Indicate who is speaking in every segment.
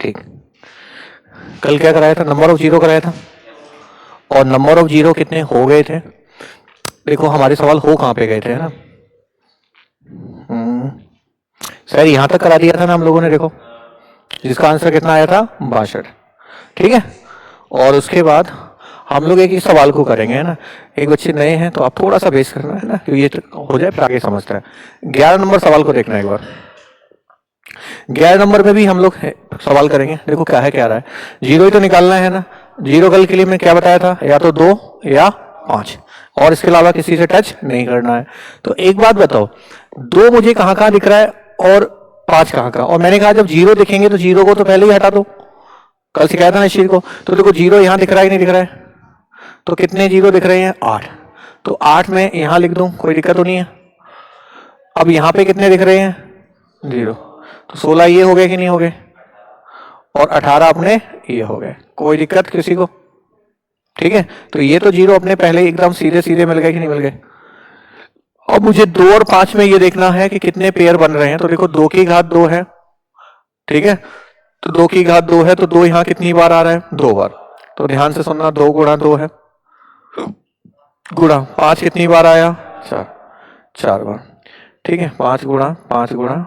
Speaker 1: ठीक। कल क्या कराया था, नंबर ऑफ जीरो कराया था, और नंबर ऑफ जीरो कितने हो गए थे। देखो हमारे सवाल हो कहाँ पे गए थे, है ना। सर यहाँ तक करा दिया था ना हम लोगों ने, देखो जिसका आंसर कितना आया था 62। ठीक है, और उसके बाद हम लोग एक ही सवाल को करेंगे, है ना। एक बच्चे नए हैं तो आप थोड़ा सा बेस करना है ना, क्योंकि ये तो हो जाए फिर आगे समझता है। 11 नंबर सवाल को देखना एक बार। 11 नंबर में भी हम लोग सवाल करेंगे। देखो क्या है, क्या रहा है, जीरो ही तो निकालना है ना। जीरो कल के लिए मैंने क्या बताया था, या तो 2 या 5, और इसके अलावा किसी से टच नहीं करना है। तो एक बात बताओ, 2 मुझे कहाँ कहाँ दिख रहा है और 5 कहाँ कहाँ। और मैंने कहा जब जीरो दिखेंगे तो जीरो को तो पहले ही हटा दो, कल सिखाया था ना इस चीज को। तो देखो जीरो यहाँ दिख रहा है कि नहीं दिख रहा है, तो कितने जीरो दिख रहे हैं 8। तो 8 में यहां लिख दूं, कोई दिक्कत तो नहीं है। अब यहां पे कितने दिख रहे हैं 0, तो 16 ये हो गए कि नहीं हो गए, और 18 अपने ये हो गए। कोई दिक्कत किसी को, ठीक है। तो ये तो जीरो अपने पहले एकदम सीधे सीधे मिल गए कि नहीं मिल गए। अब मुझे 2 और 5 में ये देखना है कि कितने पेयर बन रहे हैं। तो देखो 2 की घात 2 है, ठीक है, तो 2 की घात 2 है, तो 2 यहां कितनी बार आ रहा है 2 बार। तो ध्यान से सुनना, 2 गुणा 2 है, गुणा 5 कितनी बार आया 4, 4 बार। ठीक है, 5 गुणा 5 गुणा,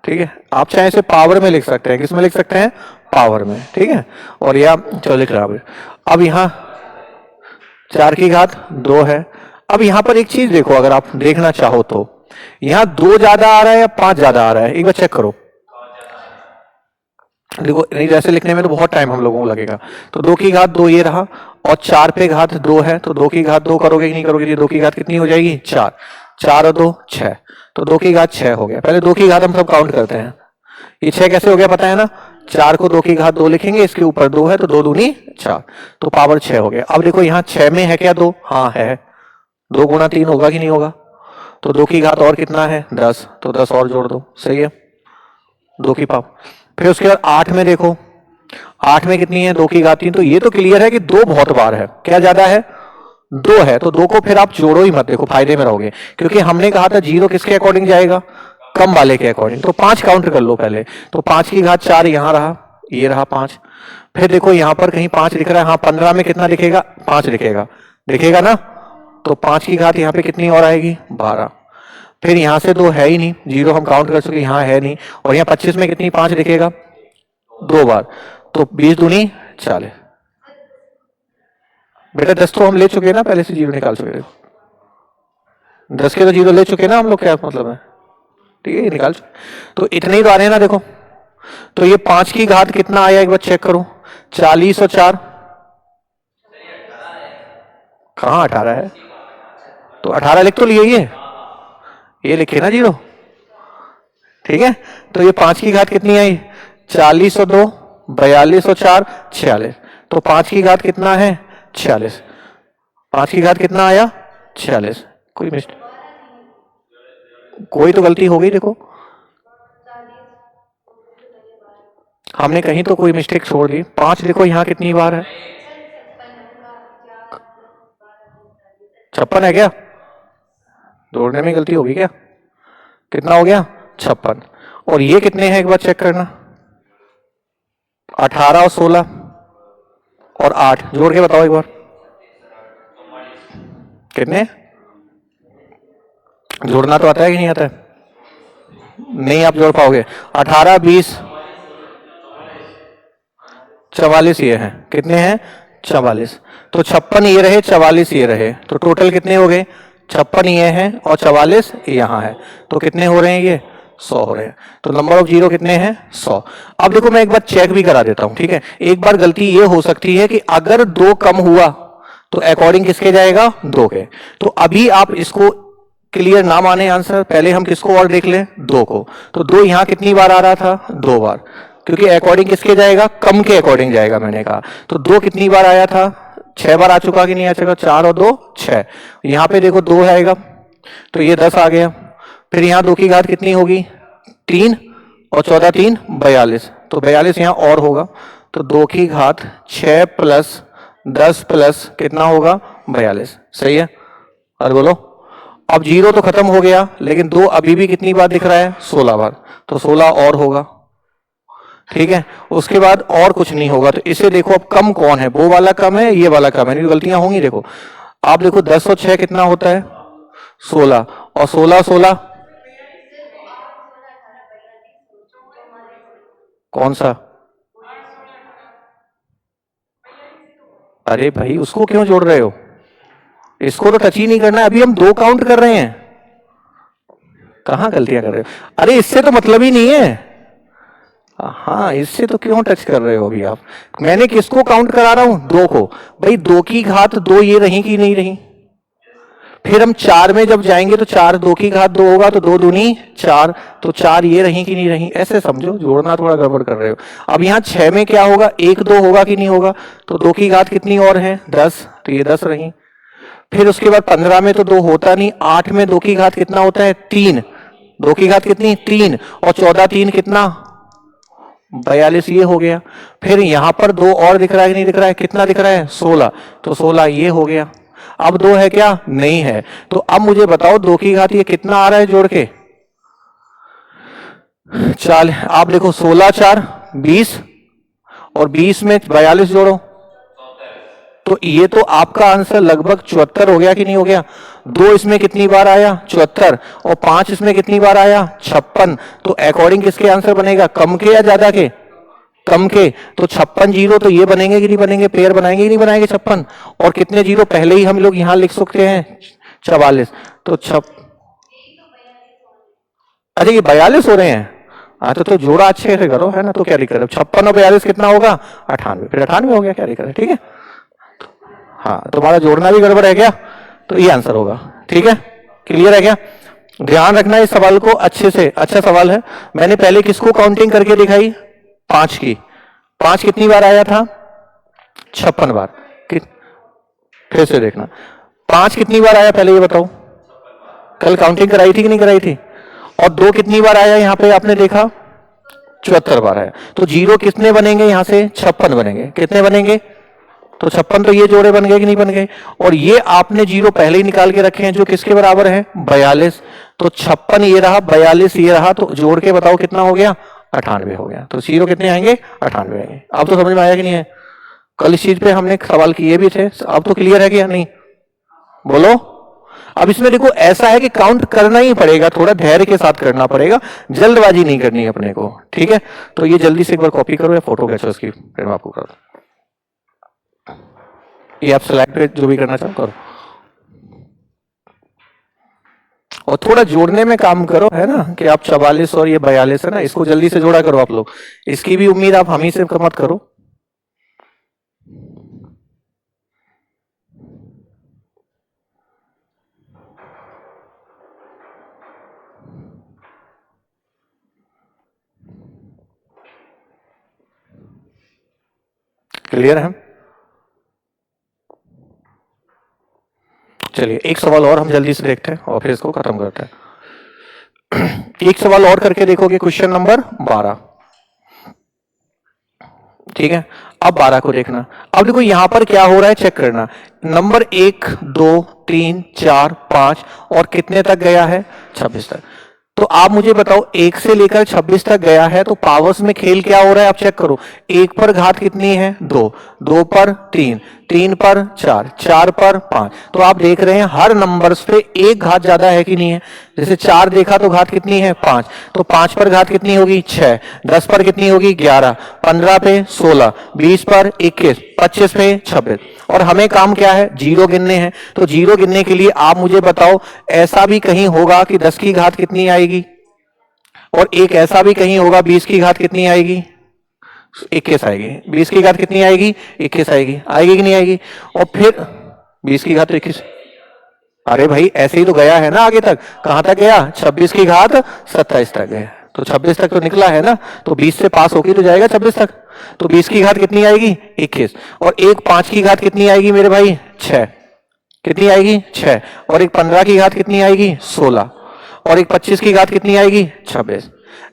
Speaker 1: ठीक है। आप चाहे इसे पावर में लिख सकते हैं, किसमें लिख सकते हैं, पावर में, ठीक है। और या चलो लिख रहा है। अब यहाँ 4 की घात 2 है। अब यहाँ पर एक चीज देखो, अगर आप देखना चाहो तो यहाँ 2 ज्यादा आ रहा है या 5 ज्यादा आ रहा है, एक बार चेक करो। देखो नहीं, जैसे लिखने में तो बहुत टाइम हम लोगों को लगेगा। तो 2 की घात 2 ये रहा, और 4 पे घात 2 है, तो 2 की घात 2 करोगे कि नहीं करोगे, 2 की घात कितनी हो जाएगी 4, 4 और 2 6, तो 2 की घात 6 हो गया। पहले 2 की घात हम सब काउंट करते हैं, ये 6 कैसे हो गया पता है ना। 4 को 2 की घात 2 लिखेंगे, इसके ऊपर 2 है तो 2 दूनी 4, तो पावर 6 हो गया। अब देखो यहाँ 6 में है क्या 2, हाँ है, 2 गुणा 3 होगा कि नहीं होगा। तो 2 की घात और कितना है 10, तो 10 और जोड़ दो, सही है, 2 की पावर। फिर उसके बाद 8 में देखो, 8 में कितनी है 2 की घात 3, तो ये तो क्लियर है कि 2 बहुत बार है, क्या ज्यादा है 2 है, तो 2 को फिर आप जोड़ो ही मत, देखो फायदे में रहोगे, क्योंकि हमने कहा था जीरो किसके अकॉर्डिंग जाएगा, कम वाले के अकॉर्डिंग। तो 5 काउंट कर लो पहले, तो 5 की घात 4 यहां रहा, ये रहा 5। फिर देखो यहां पर कहीं 5 दिख रहा है, हाँ 15 में कितना दिखेगा 5 दिखेगा, दिखेगा ना। तो 5 की घात यहाँ पे कितनी और आएगी 12। फिर यहां से 2 है ही नहीं, जीरो हम काउंट कर सके यहाँ है नहीं, और यहाँ 25 में कितनी 5 दिखेगा 2 बार, तो 20 दूनी 40। बेटा 10 तो हम ले चुके हैं ना, पहले से जीरो निकाल चुके, 10 के तो जीरो ले चुके ना हम लोग, क्या मतलब है, ठीक है निकाल चुके, तो इतने ही तो आ रहे हैं ना। देखो तो ये 5 की घात कितना आया एक बार चेक करो, 40 और 4 कहाँ 18 है, तो 18 लिख तो लिए, ये लिखे ना जीरो, ठीक है। तो ये 5 की घात कितनी आई 40 और 2 42 और 4 46, तो 5 की घात कितना है 46, 5 की घात कितना आया 46। कोई मिस्टेक, कोई तो गलती हो गई, देखो हमने कहीं तो कोई मिस्टेक छोड़ दी। 5 देखो यहाँ कितनी बार है 56 है क्या, जोड़ने में गलती होगी क्या, कितना हो गया 56। और ये कितने हैं एक बार चेक करना, 18 और 16 और 8 जोड़ के बताओ एक बार कितने, जोड़ना तो आता है कि नहीं आता है, नहीं आप जोड़ पाओगे। 18 20 44 ये हैं, कितने हैं 44, तो 56 ये रहे 44 ये रहे, तो टोटल कितने हो गए 56 ये हैं और 44 यहाँ है, तो कितने हो रहे हैं ये 100 हो रहे हैं। तो नंबर ऑफ जीरो कितने हैं 100। अब देखो मैं एक बार चेक भी करा देता हूं, ठीक है। एक बार गलती ये हो सकती है कि अगर 2 कम हुआ तो अकॉर्डिंग किसके जाएगा 2 के। तो अभी आप इसको क्लियर ना माने आंसर, पहले हम किसको और देख लें 2 को। तो 2 यहाँ कितनी बार आ रहा था 2 बार, क्योंकि अकॉर्डिंग किसके जाएगा कम के अकॉर्डिंग जाएगा मैंने कहा। तो 2 कितनी बार आया था 6 बार आ चुका कि नहीं आ चुका, 4 और 2 6, यहाँ पे देखो 2 आएगा तो ये 10 आ गया। फिर यहाँ 2 की घात कितनी होगी 3 और 14 3 42, तो 42 यहाँ और होगा, तो 2 की घात 6 प्लस 10 प्लस कितना होगा 42, सही है। और बोलो अब जीरो तो खत्म हो गया, लेकिन 2 अभी भी कितनी बार दिख रहा है 16 बार, तो 16 और होगा, ठीक है, उसके बाद और कुछ नहीं होगा। तो इसे देखो अब कम कौन है, वो वाला कम है, ये वाला कम है, इनकी गलतियां होंगी। देखो आप देखो 10 और 6 कितना होता है 16, और 16 16 कौन सा? अरे भाई उसको क्यों जोड़ रहे हो, इसको तो टच ही नहीं करना है, अभी हम 2 काउंट कर रहे हैं। कहां गलतियां कर रहे हो, अरे इससे तो मतलब ही नहीं है। हाँ इससे तो क्यों टच कर रहे हो अभी आप, मैंने किसको काउंट करा रहा हूं 2 को। भाई 2 की घात 2 ये रही कि नहीं रही, फिर हम 4 में जब जाएंगे तो 4 2 की घात 2 होगा, तो 2 दूनी 4, तो 4 ये रही कि नहीं रही, ऐसे समझो, जोड़ना थोड़ा गड़बड़ कर रहे हो। अब यहाँ 6 में क्या होगा, 1 2 होगा कि नहीं होगा, तो 2 की घात कितनी और है 10, तो ये 10 रही। फिर उसके बाद 15 में तो 2 होता नहीं, 8 में 2 की घात कितना होता है 3, 2 की घात कितनी 3, और 14 3 कितना 42, ये हो गया। फिर यहां पर 2 और दिख रहा है कि नहीं दिख रहा है, कितना दिख रहा है 16, तो 16 ये हो गया। अब 2 है क्या, नहीं है, तो अब मुझे बताओ 2 की घात ये कितना आ रहा है जोड़ के, चाल आप देखो 16 4 20, और 20 में 42 जोड़ो, तो ये तो आपका आंसर लगभग 74 हो गया कि नहीं हो गया। 2 इसमें कितनी बार आया 74, और 5 इसमें कितनी बार आया 56, तो अकॉर्डिंग किसके आंसर बनेगा, कम के या ज्यादा के, कम के। तो 56 जीरो तो ये बनेंगे कि नहीं बनेंगे, पेयर बनाएंगे कि नहीं बनाएंगे 56, और कितने जीरो पहले ही हम लोग यहां लिख सकते हैं 44, तो अरे ये 42 हो रहे हैं। हाँ तो जोड़ा अच्छे से करो है ना, तो क्या दिक्कत है, 56 और 42 कितना होगा 98, फिर 98 हो गया, क्या दिक्कत है, ठीक है। हाँ तुम्हारा जोड़ना भी गड़बड़ है क्या, तो ये आंसर होगा, ठीक है, क्लियर है क्या। ध्यान रखना इस सवाल को अच्छे से, अच्छा सवाल है। मैंने पहले किसको काउंटिंग करके दिखाई 5 की, 5 कितनी बार आया था 56 बार, फिर से देखना 5 कितनी बार आया पहले ये बताओ, कल काउंटिंग कराई थी कि नहीं कराई थी, और 2 कितनी बार आया यहां पे आपने देखा 74 बार आया, तो जीरो कितने बनेंगे यहां से 56 बनेंगे, कितने बनेंगे, तो 56, तो ये जोड़े बन गए कि नहीं बन गए, और ये आपने जीरो पहले ही निकाल के रखे हैं जो किसके बराबर है 42, तो 56 ये रहा 42 ये रहा, तो जोड़ के बताओ कितना हो गया 98 हो गया, तो जीरो कितने आएंगे 98 आएंगे। अब तो समझ में आया कि नहीं है, कल इस चीज पे हमने सवाल किए भी थे, अब तो क्लियर है कि या नहीं, बोलो। अब इसमें देखो ऐसा है कि काउंट करना ही पड़ेगा, थोड़ा धैर्य के साथ करना पड़ेगा, जल्दबाजी नहीं करनी है अपने को, ठीक है। तो ये जल्दी से एक बार कॉपी करो या फोटो खींचो इसकी, फिर मैं आपको कर दूं, ये आप सिलेक्ट जो भी करना चाहो करो, और थोड़ा जोड़ने में काम करो है ना, कि आप 44 और ये 42 है ना, इसको जल्दी से जोड़ा करो आप लोग, इसकी भी उम्मीद आप हम ही से मत करो। क्लियर है, चलिए एक सवाल और हम जल्दी से देखते हैं और फिर इसको खत्म करते हैं। एक सवाल और करके देखोगे, क्वेश्चन नंबर 12, ठीक है। अब 12 को देखना, अब देखो यहां पर क्या हो रहा है चेक करना, नंबर 1 2 3 4 5 और कितने तक गया है 26 तक। तो आप मुझे बताओ 1 से लेकर 26 तक गया है, तो पावर्स में खेल क्या हो रहा है आप चेक करो, 1 पर घात कितनी है 2, 2 पर 3, 3 पर 4, 4 पर 5, तो आप देख रहे हैं हर नंबर्स पे एक घात ज्यादा है कि नहीं है। जैसे 4 देखा तो घात कितनी है 5, तो 5 पर घात कितनी होगी 6, 10 पर कितनी होगी 11, 15 पे 16, 20 पर 21, 25 पे 26, और हमें काम क्या है जीरो गिनने हैं। तो जीरो गिनने के लिए आप मुझे बताओ ऐसा भी कहीं होगा कि 10 की घात कितनी आएगी, और एक ऐसा भी कहीं होगा 20 की घात कितनी आएगी 21 आएगी, 20 की घात कितनी आएगी 21 आएगी, आएगी कि नहीं आएगी, और फिर 20 की घात तो 21, अरे भाई ऐसे ही तो गया है ना आगे तक, कहां तक गया 26 की घात 27 तक गया, तो 26 तक तो निकला है ना, तो 20 से पास होके तो जाएगा 26 तक, तो 20 की घात कितनी आएगी 21, और एक 5 की घात कितनी आएगी मेरे भाई 6, कितनी आएगी 6, और एक 15 की घात कितनी आएगी 16, और एक 25 की घात कितनी आएगी 26।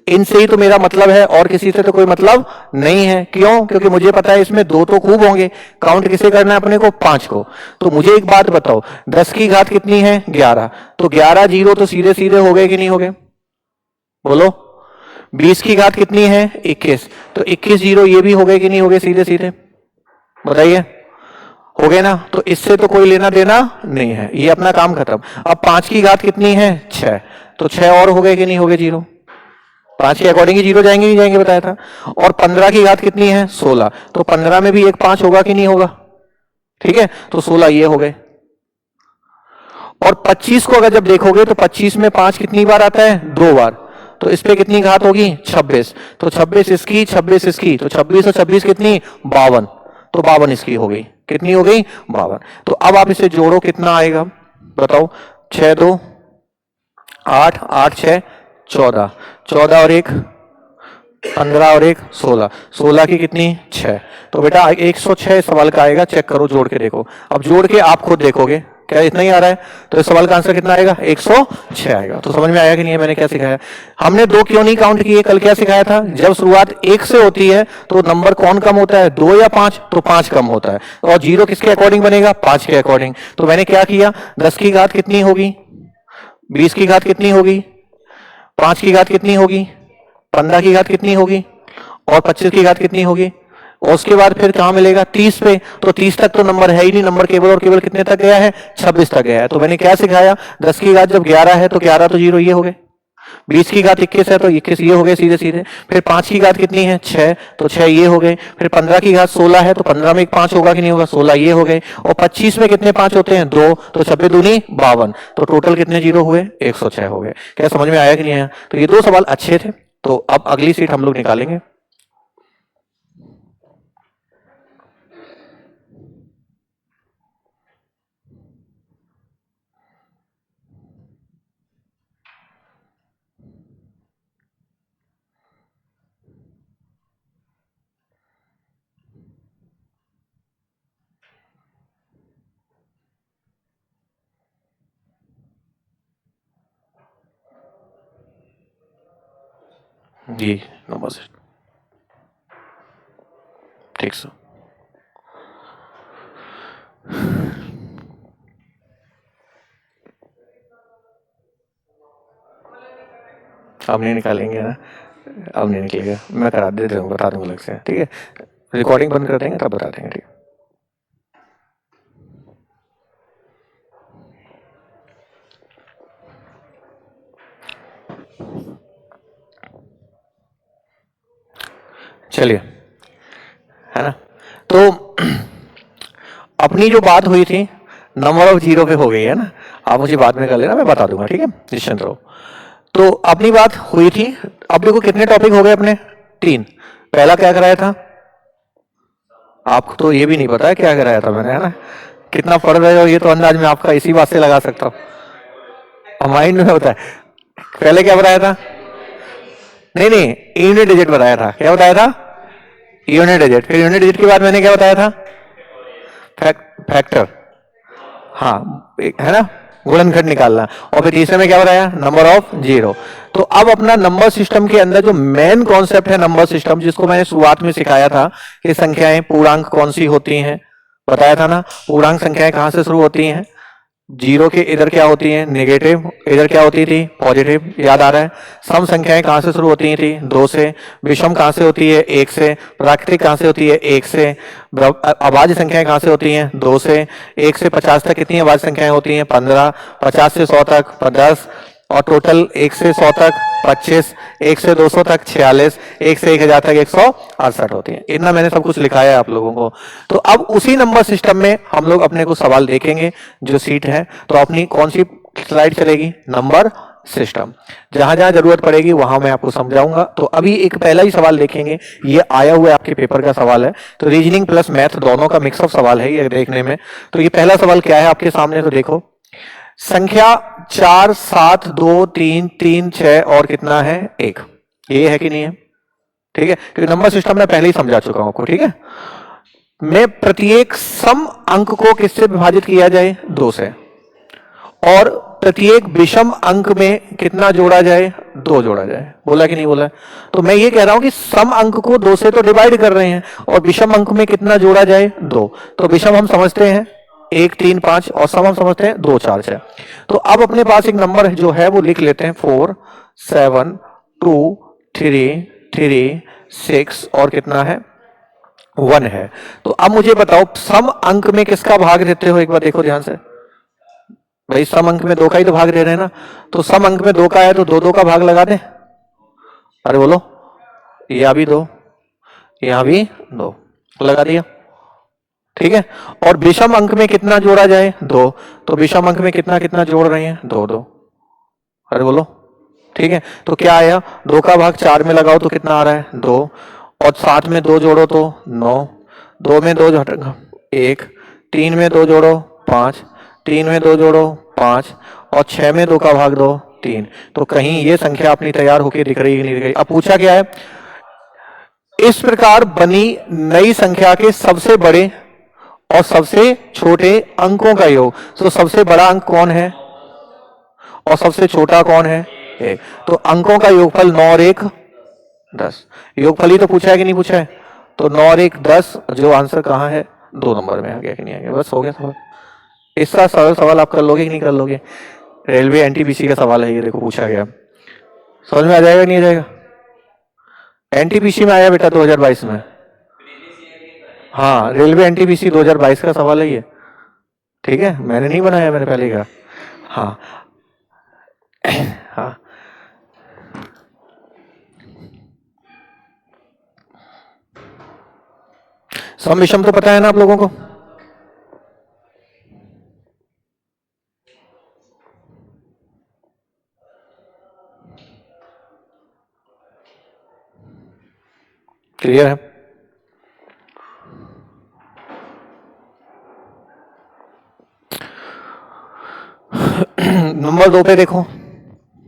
Speaker 1: इनसे ही तो मेरा मतलब है, और किसी से तो कोई मतलब नहीं है, क्यों, क्योंकि मुझे पता है इसमें 2 तो खूब होंगे, काउंट किसे करना है अपने को 5 को। तो मुझे एक बात बताओ 10 की घात कितनी है 11, तो 11 जीरो तो सीधे सीधे हो गए कि नहीं हो गए, बोलो। 20 की घात कितनी है 21, तो 21 जीरो ये भी हो गए कि नहीं हो गए सीधे सीधे, बताइए हो गए ना। तो इससे तो कोई लेना देना नहीं है, ये अपना काम खत्म। अब 5 की घात कितनी है 6, तो 6 और हो गए कि नहीं हो गए जीरो, 5 के अकॉर्डिंग ही जीरो जाएंगे नहीं जाएंगे बताया था। और 15 की घात कितनी है 16, तो 15 में भी एक 5 होगा कि नहीं होगा, ठीक है, तो 16 ये हो गए। और 25 को अगर जब देखोगे तो 25 में 5 कितनी बार आता है 2 बार, तो इस पे कितनी घात होगी 26, तो 26 इसकी 26 इसकी, तो 26 और 26 कितनी 52, तो 52 इसकी हो गई, कितनी हो गई 52। तो अब आप इसे जोड़ो कितना आएगा बताओ, 6 2 8, 8 6 14, 14 और 1 15 और 1 16, 16 की कितनी 6, तो बेटा 106 सवाल का आएगा, चेक करो जोड़ के देखो। अब जोड़ के आप खुद देखोगे क्या इतना ही आ रहा है, तो इस सवाल का आंसर कितना आएगा 106 आएगा। तो समझ में आया कि नहीं है मैंने क्या सिखाया। हमने 2 क्यों नहीं काउंट किए, कल क्या सिखाया था, जब शुरुआत 1 से होती है तो नंबर कौन कम होता है 2 या 5, तो 5 कम होता है, और जीरो किसके अकॉर्डिंग बनेगा 5 के अकॉर्डिंग। तो मैंने क्या किया, 10 की घात कितनी होगी, 20 की घात कितनी होगी, 5 की घात कितनी होगी, 15 की घात कितनी होगी, और 25 की घात कितनी होगी, और उसके बाद फिर कहां मिलेगा 30 पे, तो 30 तक तो नंबर है ही नहीं, नंबर केवल और केवल कितने तक गया है 26 तक गया है। तो मैंने क्या सिखाया, 10 की घात जब 11 है तो 11 तो जीरो ये हो गए, 20 की घात 21 है तो 21 ये हो गए सीधे सीधे, फिर 5 की घात कितनी है 6, तो 6 ये हो गए, फिर 15 की घात 16 है तो 15 में एक 5 होगा कि नहीं होगा, 16 ये हो गए, और 25 में कितने 5 होते हैं 2, तो 26 दूनी 52, तो टोटल कितने जीरो हुए 106 हो गए। क्या समझ में आया कि नहीं आया। तो ये 2 सवाल अच्छे थे। तो अब अगली सीट हम लोग निकालेंगे। जी नंबर से ठीक सर। अब नहीं निकालेंगे ना, अब नहीं निकलेगा, मैं करा देता हूँ, बता दूंगा अलग से, ठीक है, रिकॉर्डिंग बंद कर देंगे तब बता देंगे, ठीक है। चलिए, है ना। तो अपनी जो बात हुई थी नंबर ऑफ जीरो पे हो गई है ना, आप मुझे बाद में कर लेना, मैं बता दूंगा, ठीक है, निश्चिंत रहो। तो अपनी बात हुई थी, अब देखो कितने टॉपिक हो गए अपने 3। पहला क्या कराया था, आपको तो ये भी नहीं पता है क्या कराया था मैंने, है ना, कितना पढ़ रहे हो ये तो अंदाज में आपका इसी बात से लगा सकता हूँ, माइंड में होता है। पहले क्या बताया था, नहीं नहीं यूनिट डिजिट बताया था, क्या बताया था यूनिट डिजिट, फिर यूनिट डिजिट के बाद मैंने क्या बताया था फैक्टर, हाँ है ना, गुणनखंड निकालना, और फिर तीसरे में क्या बताया नंबर ऑफ जीरो। तो अब अपना नंबर सिस्टम के अंदर जो मेन कॉन्सेप्ट है नंबर सिस्टम, जिसको मैंने शुरुआत में सिखाया था कि संख्याएं पूर्णांक कौन सी होती हैं, बताया था ना, पूर्णांक संख्याएं कहां से शुरू होती हैं, जीरो के इधर क्या होती है नेगेटिव, इधर क्या होती थी पॉजिटिव, याद आ रहा है। सम संख्याएं कहां से शुरू होती थी 2 से, विषम कहां से होती है 1 से, प्राकृतिक कहां से होती है 1 से, अभाज्य संख्याएं कहां से होती हैं 2 से, 1 से 50 तक कितनी अभाज्य संख्याएं होती हैं 15, 50 से 100 तक 10, और टोटल 1 से 100 तक 25, 1 से 200 तक 46, 1 से 1000 तक 168 होती है। इतना मैंने सब कुछ लिखाया है आप लोगों को। तो अब उसी नंबर सिस्टम में हम लोग अपने को सवाल देखेंगे, जो सीट है तो अपनी कौन सी स्लाइड चलेगी नंबर सिस्टम, जहां जहां जरूरत पड़ेगी वहां मैं आपको समझाऊंगा। तो अभी एक पहला ही सवाल देखेंगे, ये आया हुआ आपके पेपर का सवाल है, तो रीजनिंग प्लस मैथ दोनों का मिक्सअप सवाल है ये देखने में। तो ये पहला सवाल क्या है आपके सामने, तो देखो संख्या 4 7 2 3 3 6 और कितना है 1, ये है कि नहीं है, ठीक है, क्योंकि नंबर सिस्टम में पहले ही समझा चुका हूं आपको, ठीक है। मैं प्रत्येक सम अंक को किससे विभाजित किया जाए 2 से, और प्रत्येक विषम अंक में कितना जोड़ा जाए 2 जोड़ा जाए, बोला कि नहीं बोला। तो मैं ये कह रहा हूं कि सम अंक को 2 से तो डिवाइड कर रहे हैं, और विषम अंक में कितना जोड़ा जाए 2, तो विषम हम समझते हैं 1 3 5, और सम हम समझते हैं 2 4 6। तो अब अपने पास एक नंबर जो है वो लिख लेते हैं 4 7 2 3 3 6 और कितना है 1 है। तो अब मुझे बताओ सम अंक में किसका भाग देते हो, एक बार देखो ध्यान से भाई, सम अंक में 2 का ही तो भाग दे रहे हैं ना, तो सम अंक में 2 का है तो 2 2 का भाग लगा दे। अरे बोलो, यहां भी 2, यहां भी 2 लगा दिया, ठीक है। और विषम अंक में कितना जोड़ा जाए 2, तो विषम अंक में कितना कितना जोड़ रहे हैं 2 2। अरे बोलो, ठीक है। तो क्या आया, 2 का भाग 4 में लगाओ तो कितना आ रहा है 2, और 7 में 2 जोड़ो तो 9, 2 में 2 घटेगा 1, 3 में 2 जोड़ो 5, 3 में 2 जोड़ो 5, और 6 में 2 का भाग दो 3। तो कहीं ये संख्या अपनी तैयार होकर दिख रही है नहीं दिख रही। अब पूछा क्या है, इस प्रकार बनी नई संख्या के सबसे बड़े और सबसे छोटे अंकों का योग। तो सबसे बड़ा अंक कौन है और सबसे छोटा कौन है 1। तो अंकों का योगफल 9 और 1 10। योगफल ही तो पूछा है कि नहीं पूछा है, तो 9 और 1 10, जो आंसर कहाँ है 2 नंबर में आ गया कि नहीं आ गया, बस हो गया सवाल। इसका सरल सवाल आप कर लोगे कि नहीं कर लोगे, रेलवे एनटीपीसी का सवाल है ये, देखो पूछा गया, समझ में आ जाएगा नहीं आ जाएगा। एनटीपीसी में आया बेटा 2022 में, हाँ रेलवे एनटीपीसी 2022 का सवाल है ये, ठीक है, मैंने नहीं बनाया, मैंने पहले कहा। हाँ हाँ सम विषम तो पता है ना आप लोगों को, क्लियर है। नंबर 2 पे देखो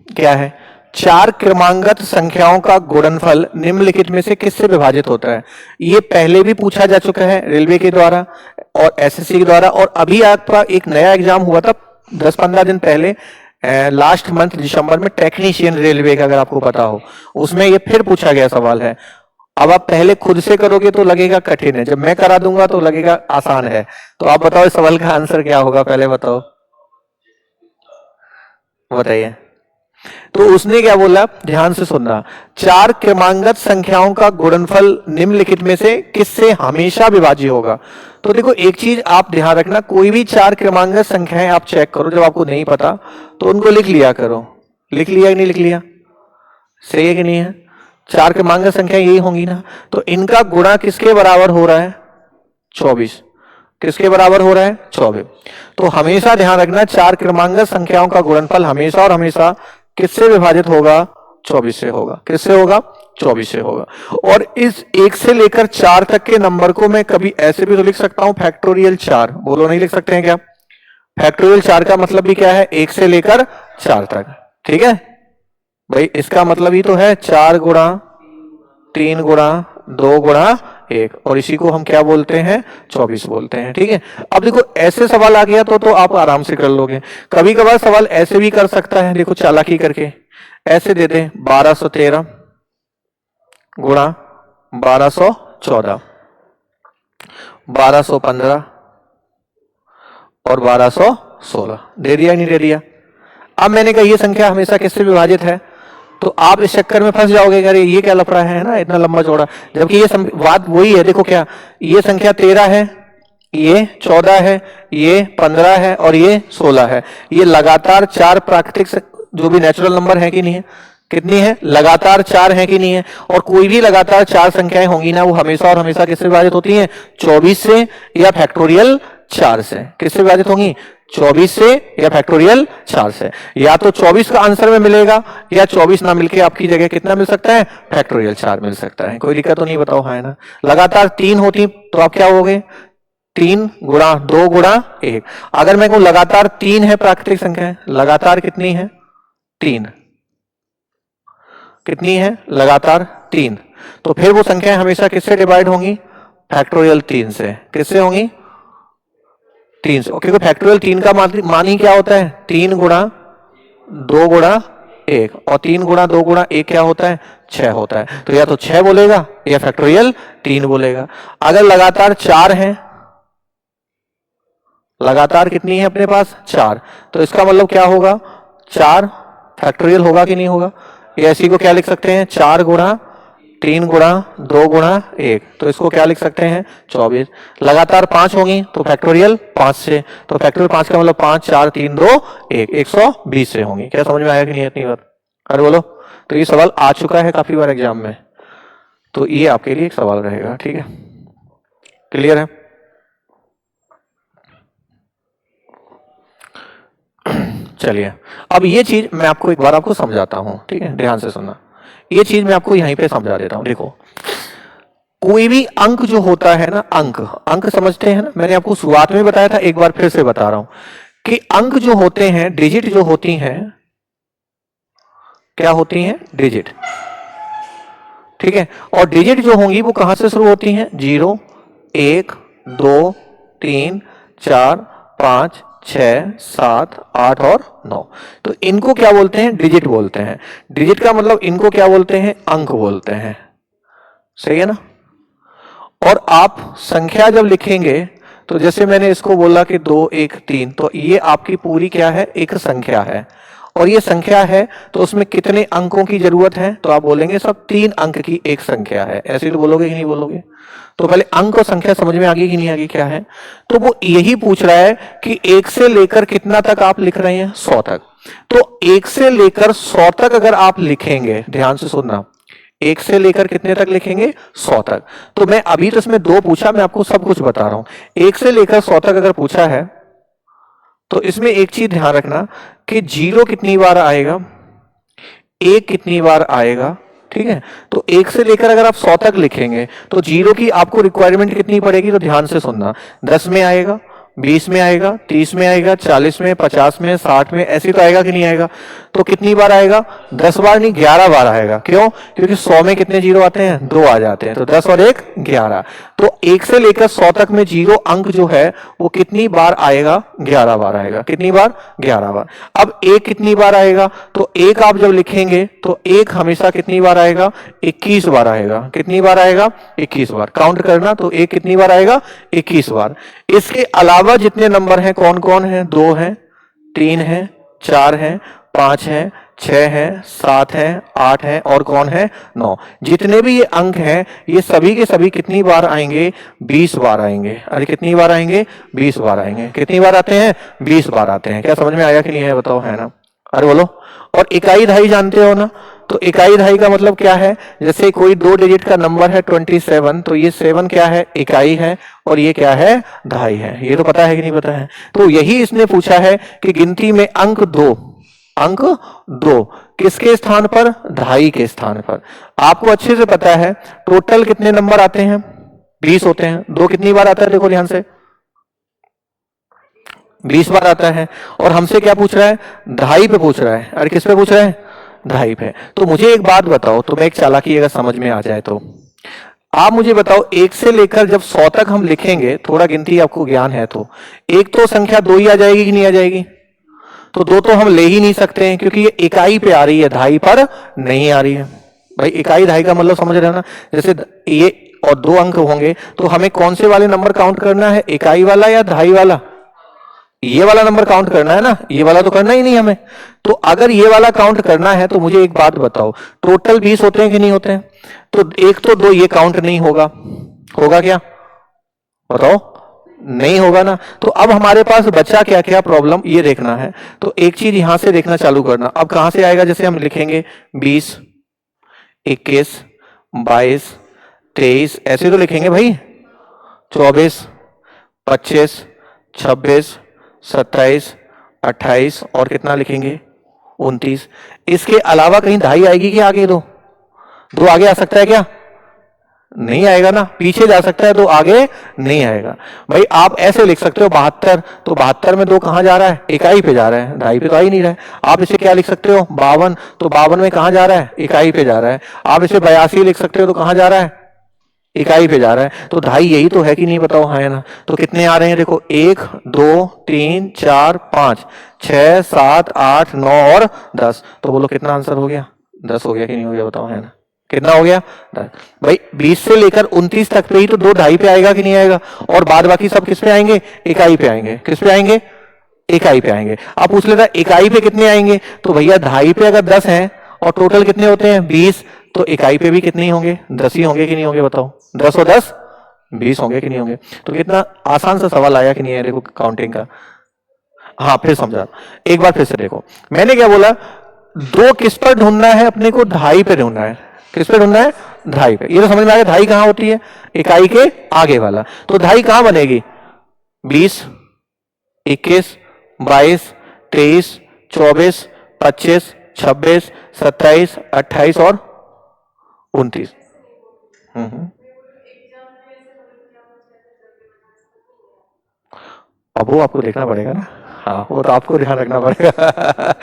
Speaker 1: क्या है, 4 क्रमांगत संख्याओं का गुणनफल निम्नलिखित में से किससे विभाजित होता है। ये पहले भी पूछा जा चुका है रेलवे के द्वारा और एसएससी के द्वारा, और अभी आपका एक नया एग्जाम हुआ था 10-15 दिन पहले, लास्ट मंथ दिसंबर में, टेक्नीशियन रेलवे का, अगर आपको पता हो, उसमें ये फिर पूछा गया सवाल है। अब आप पहले खुद से करोगे तो लगेगा कठिन है, जब मैं करा दूंगा तो लगेगा आसान है। तो आप बताओ इस सवाल का आंसर क्या होगा, पहले बताओ, बताइए। तो उसने क्या बोला, ध्यान से सुनना, 4 क्रमांगत संख्याओं का गुणनफल निम्नलिखित में से किससे हमेशा विभाज्य होगा। तो देखो एक चीज आप ध्यान रखना, कोई भी 4 क्रमांगत संख्याएं आप चेक करो, जब आपको नहीं पता तो उनको लिख लिया करो। लिख लिया कि नहीं लिख लिया, सही है कि नहीं है, 4 क्रमांगत संख्या यही होंगी ना, तो इनका गुणा किसके बराबर हो रहा है 24, किसके बराबर हो रहा है 24। तो हमेशा ध्यान रखना 4 क्रमांगत संख्याओं का गुणनफल हमेशा और हमेशा किससे विभाजित होगा 24 से होगा, किससे होगा 24 से होगा। और इस 1 से लेकर 4 तक के नंबर को मैं कभी ऐसे भी तो लिख सकता हूं फैक्टोरियल 4, बोलो नहीं लिख सकते हैं क्या, फैक्टोरियल 4 का मतलब भी क्या है 1 से लेकर 4 तक, ठीक है भाई, इसका मतलब ही तो है 4 गुणा 3 गुणा 2 गुणा 1, और इसी को हम क्या बोलते हैं 24 बोलते हैं, ठीक है। अब देखो ऐसे सवाल आ गया तो आप आराम से कर लोगे। कभी कभार सवाल ऐसे भी कर सकता है, देखो चालाकी करके ऐसे दे दे 1213 गुणा 1214, 1215 और 1216 दे दिया नहीं दे दिया। अब मैंने कहा ये संख्या हमेशा किससे विभाजित है, तो आप इस चक्कर में फंस जाओगे, अरे ये क्या लफड़ा है ना इतना लंबा चौड़ा, जबकि ये बात वही है। देखो क्या, ये संख्या 13 है, ये 14 है, ये 15 है और ये 16 है। ये लगातार 4 प्राकृतिक जो भी नेचुरल नंबर है कि नहीं है, कितनी है लगातार 4 है कि नहीं है। और कोई भी लगातार 4 संख्याएं होंगी ना, वो हमेशा और हमेशा किससे विभाजित होती हैं 24 से या फैक्टोरियल 4 से। किससे विभाजित होंगी 24 से या फैक्टोरियल 4 से। या तो 24 का आंसर में मिलेगा, या 24 ना मिलके आपकी जगह कितना मिल सकता है फैक्टोरियल 4 मिल सकता है। कोई दिक्कत तो नहीं, बताओ है ना। लगातार 3 होती तो आप क्या होगे 3 गुणा 2 गुणा 1। अगर मैं कहूं लगातार 3 है प्राकृतिक संख्या है, लगातार कितनी है 3, कितनी है लगातार 3, तो फिर वो संख्या हमेशा किससे डिवाइड होंगी फैक्टोरियल 3 से। किससे होंगी 3 से, क्योंकि फैक्टोरियल 3 का मान ही क्या होता है 3 गुणा 2 गुणा 1, और 3 गुणा 2 गुणा 1 क्या होता है 6 होता है। तो या तो 6 बोलेगा या फैक्टोरियल 3 बोलेगा। अगर लगातार 4 है, लगातार कितनी है अपने पास 4, तो इसका मतलब क्या होगा 4 फैक्टोरियल होगा कि नहीं होगा। ये ऐसी को क्या लिख सकते हैं 4 गुणा 3 गुणा 2 गुणा 1, तो इसको क्या लिख सकते हैं 24। लगातार 5 होंगी तो फैक्टोरियल 5 से, तो फैक्टोरियल 5 का मतलब 5 4 3 2 1, 120 से होंगी। क्या समझ में आया कि नहीं इतनी बार? अरे बोलो। तो ये सवाल आ चुका है काफी बार एग्जाम में, तो ये आपके लिए एक सवाल रहेगा। ठीक है, क्लियर है? चलिए, अब ये चीज मैं आपको एक बार आपको समझाता हूं। ठीक है, ध्यान से सुनना। ये चीज मैं आपको यहीं पे समझा देता हूं। देखो, कोई भी अंक जो होता है ना, अंक अंक समझते हैं ना, मैंने आपको शुरुआत में बताया था, एक बार फिर से बता रहा हूं कि अंक जो होते हैं, डिजिट जो होती हैं, क्या होती हैं? डिजिट। ठीक है, और डिजिट जो होंगी वो कहां से शुरू होती हैं? 0 1 2 3 4 5 6 7 8 और 9। तो इनको क्या बोलते हैं? डिजिट बोलते हैं। डिजिट का मतलब इनको क्या बोलते हैं? अंक बोलते हैं। सही है ना? और आप संख्या जब लिखेंगे तो जैसे मैंने इसको बोला कि 2 1 3, तो ये आपकी पूरी क्या है? एक संख्या है। और ये संख्या है तो उसमें कितने अंकों की जरूरत है? तो आप बोलेंगे सब 3 अंक की एक संख्या है। ऐसे तो बोलोगे कि नहीं बोलोगे? तो पहले अंक और संख्या समझ में आ गई कि नहीं आ गई? क्या है? तो वो यही पूछ रहा है कि 1 से लेकर कितना तक आप लिख रहे हैं? 100 तक। तो 1 से लेकर 100 तक अगर आप लिखेंगे, ध्यान से सुनना, 1 से लेकर कितने तक लिखेंगे? 100 तक। तो मैं अभी तो इसमें 2 पूछा, मैं आपको सब कुछ बता रहा हूं। 1 से लेकर 100 तक अगर पूछा है तो इसमें एक चीज ध्यान रखना कि 0 कितनी बार आएगा, 1 कितनी बार आएगा। ठीक है, तो 1 से लेकर अगर आप 100 तक लिखेंगे तो 0 की आपको रिक्वायरमेंट कितनी पड़ेगी? तो ध्यान से सुनना, 10 में आएगा, 20 में आएगा, 30 में आएगा, 40 में, 50 में, 60 में, ऐसे तो आएगा कि नहीं आएगा? तो कितनी बार आएगा? 10 बार नहीं, 11 बार आएगा। क्यों? क्योंकि 100 में कितने 0 आते हैं? 2 आ जाते हैं। तो 10 और 1 11। तो 1 से लेकर 100 तक में 0 अंक जो है वो कितनी बार आएगा? 11 बार आएगा। कितनी बार? 11 बार। अब 1 कितनी बार आएगा? तो 1 आप जब लिखेंगे तो 1 हमेशा कितनी बार आएगा? 21 बार आएगा। कितनी बार आएगा? 21 बार। काउंट करना, तो 1 कितनी बार आएगा? 21 बार। इसके अलावा जितने नंबर हैं कौन कौन है? 2 है, 3 है, 4 है, 5 है, 6 है, 7 है, 8 है और कौन है? 9। जितने भी ये अंक हैं ये सभी के सभी कितनी बार आएंगे? 20 बार आएंगे। अरे कितनी बार आएंगे? 20 बार आएंगे। कितनी बार आते हैं? 20 बार आते हैं। क्या समझ में आया कि नहीं है? बताओ, है ना? अरे बोलो। और इकाई दहाई जानते हो ना? तो इकाई दहाई का मतलब क्या है? जैसे कोई 2 डिजिट का नंबर है 27, तो ये 7 क्या है? इकाई है, और ये क्या है? दहाई है। ये तो पता है कि नहीं पता है? तो यही इसने पूछा है कि गिनती में अंक 2, अंक 2 किसके स्थान पर? दहाई के स्थान पर। आपको अच्छे से पता है टोटल कितने नंबर आते हैं? 20 होते हैं। 2 कितनी बार आता है? देखो ध्यान से, 20 बार आता है। और हमसे क्या पूछ रहा है? दहाई पे पूछ रहा है। अरे किस पे पूछ रहा है? दहाई पे। तो मुझे एक बात बताओ, तो मैं एक चालाकी अगर समझ में आ जाए तो आप मुझे बताओ, 1 से लेकर जब 100 तक हम लिखेंगे, थोड़ा गिनती आपको ज्ञान है तो एक तो संख्या 2 ही आ जाएगी कि नहीं आ जाएगी? तो 2 तो हम ले ही नहीं सकते हैं क्योंकि ये इकाई पे आ रही है, दहाई पर नहीं आ रही है। भाई इकाई दहाई का मतलब समझ रहे हो ना? जैसे ये और 2 अंक होंगे तो हमें कौन से वाले नंबर काउंट करना है? इकाई वाला या दहाई वाला? ये वाला नंबर काउंट करना है ना, ये वाला तो करना ही नहीं हमें। तो अगर ये वाला काउंट करना है तो मुझे एक बात बताओ, टोटल 20 होते हैं कि नहीं होते हैं? तो 1 तो 2 ये काउंट नहीं होगा, होगा क्या? बताओ, नहीं होगा ना। तो अब हमारे पास बचा क्या क्या प्रॉब्लम, ये देखना है। तो एक चीज यहां से देखना चालू करना। अब कहां से आएगा? जैसे हम लिखेंगे 20 21 22 23, ऐसे तो लिखेंगे भाई। 24 25 26 27 28 और कितना लिखेंगे? 29। इसके अलावा कहीं दहाई आएगी क्या आगे? 2 आगे आ सकता है क्या? नहीं आएगा ना। पीछे जा सकता है तो आगे नहीं आएगा। भाई आप ऐसे लिख सकते हो 72, तो 72 में 2 कहां जा रहा है? इकाई पे जा रहा है, दहाई पे तो आ ही नहीं रहा है। आप इसे क्या लिख सकते हो? 52, तो 52 में कहां जा रहा है? इकाई पे जा रहा है। आप इसे 82 लिख सकते हो, तो कहां जा रहा है? इकाई पे जा रहा है। तो दहाई यही तो है कि नहीं? बताओ, है ना? तो कितने आ रहे हैं? देखो 1 2 3 4 5 6 7 8 9 और 10। तो बोलो कितना आंसर हो गया? 10 हो गया कि नहीं हो गया? बताओ, है ना? कितना हो गया? 10। भाई 20 से लेकर 29 तक पे ही तो 2 दहाई पे आएगा कि नहीं आएगा? और बाद बाकी सब किस पे आएंगे? इकाई पे आएंगे। किस पे आएंगे? इकाई पे आएंगे। आप पूछ लेता इकाई पे कितने आएंगे? तो भैया दहाई पे अगर 10 है और टोटल कितने होते हैं 20, तो इकाई पे भी कितने होंगे 10 ही होंगे कि नहीं होंगे बताओ, 10 और 10 20 होंगे कि नहीं होंगे। तो कितना आसान सा सवाल आया कि नहीं है, देखो काउंटिंग का। हाँ फिर समझा, एक बार फिर से देखो, मैंने क्या बोला, दो किस पर ढूंढना है अपने को, ढाई पे ढूंढना है। किस पे ढूंढना है, ढाई पे। ये तो समझ में आ गया, ढाई कहां होती है, इकाई के आगे वाला। तो ढाई कहां बनेगी, 20, 21, 22, 23, 24, 25, 26, 27, 28 और 29। अब वो आपको देखना पड़ेगा ना, हाँ वो तो आपको ध्यान रखना पड़ेगा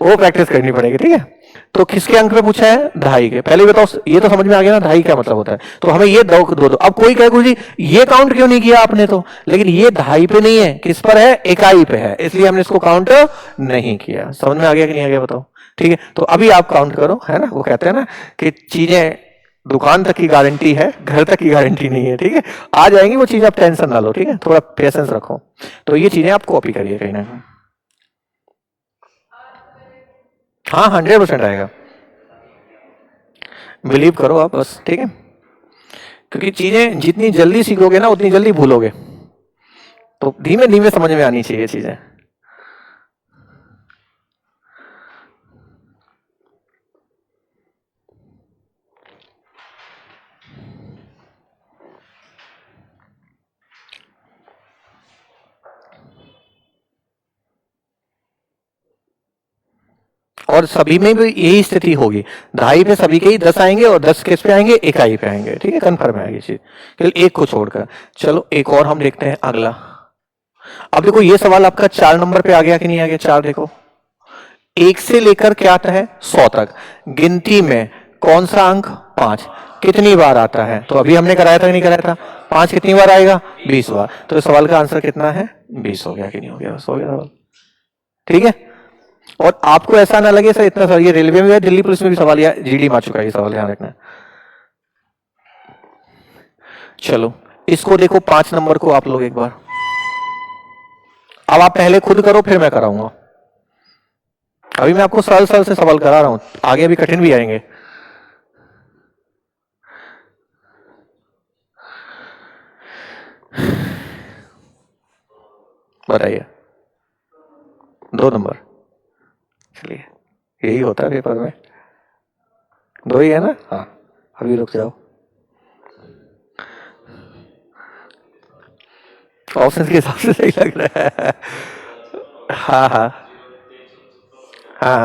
Speaker 1: वो प्रैक्टिस करनी पड़ेगी, ठीक है। तो किसके अंक पे पूछा है, ढाई के। पहले बताओ, ये तो समझ में आ गया ना ढाई क्या मतलब होता है। तो हमें ये दो दो, दो। अब कोई कहे गुरु जी ये काउंट क्यों नहीं किया आपने, तो लेकिन ये ढाई पे नहीं है, किस पर है, इकाई पे है, इसलिए हमने इसको काउंट नहीं किया। समझ में आ गया कि नहीं आ गया बताओ, ठीक है। तो अभी आप काउंट करो, है ना, वो कहते हैं ना कि चीजें दुकान तक की गारंटी है, घर तक की गारंटी नहीं है, ठीक है। आ जाएंगी वो चीजें, आप टेंशन ना लो, ठीक है, थोड़ा पेशेंस रखो। तो ये चीजें आप कॉपी करिए कहीं ना कहीं। हाँ 100% आएगा, बिलीव करो आप बस, ठीक है। क्योंकि चीजें जितनी जल्दी सीखोगे ना उतनी जल्दी भूलोगे, तो धीमे धीमे समझ में आनी चाहिए चीजें। और सभी में भी यही स्थिति होगी, ढाई पे सभी के ही 10 आएंगे और 10 किस पे आएंगे, इकाई पे आएंगे, ठीक है, कन्फर्म है ये चीज, केवल एक को छोड़कर। चलो एक और हम देखते हैं अगला। अब देखो ये सवाल आपका 4 नंबर पे आ गया कि नहीं आ गया, 4 देखो, 1 से लेकर क्या आता है 100 तक, गिनती में कौन सा अंक 5 कितनी बार आता है। तो अभी हमने कराया था कि नहीं कराया था, 5 कितनी बार आएगा, 20 बार। तो इस सवाल का आंसर कितना है, 20 हो गया कि नहीं हो गया, बस हो गया सवाल, ठीक है। और आपको ऐसा ना लगे सर इतना सर, ये रेलवे में, दिल्ली पुलिस में भी सवाल, या जीडी में आ चुका है ये सवाल, ध्यान रखना। चलो इसको देखो 5 नंबर को आप लोग एक बार, अब आप पहले खुद करो फिर मैं कराऊंगा। अभी मैं आपको सरल सरल से सवाल करा रहा हूं, आगे अभी कठिन भी आएंगे। बताइए, 2 नंबर, चलिए यही होता है पेपर में, 2 ही है ना, हाँ। अभी रुक जाओ, ऑप्शन के हिसाब से सही लग रहा है। हाँ हाँ हाँ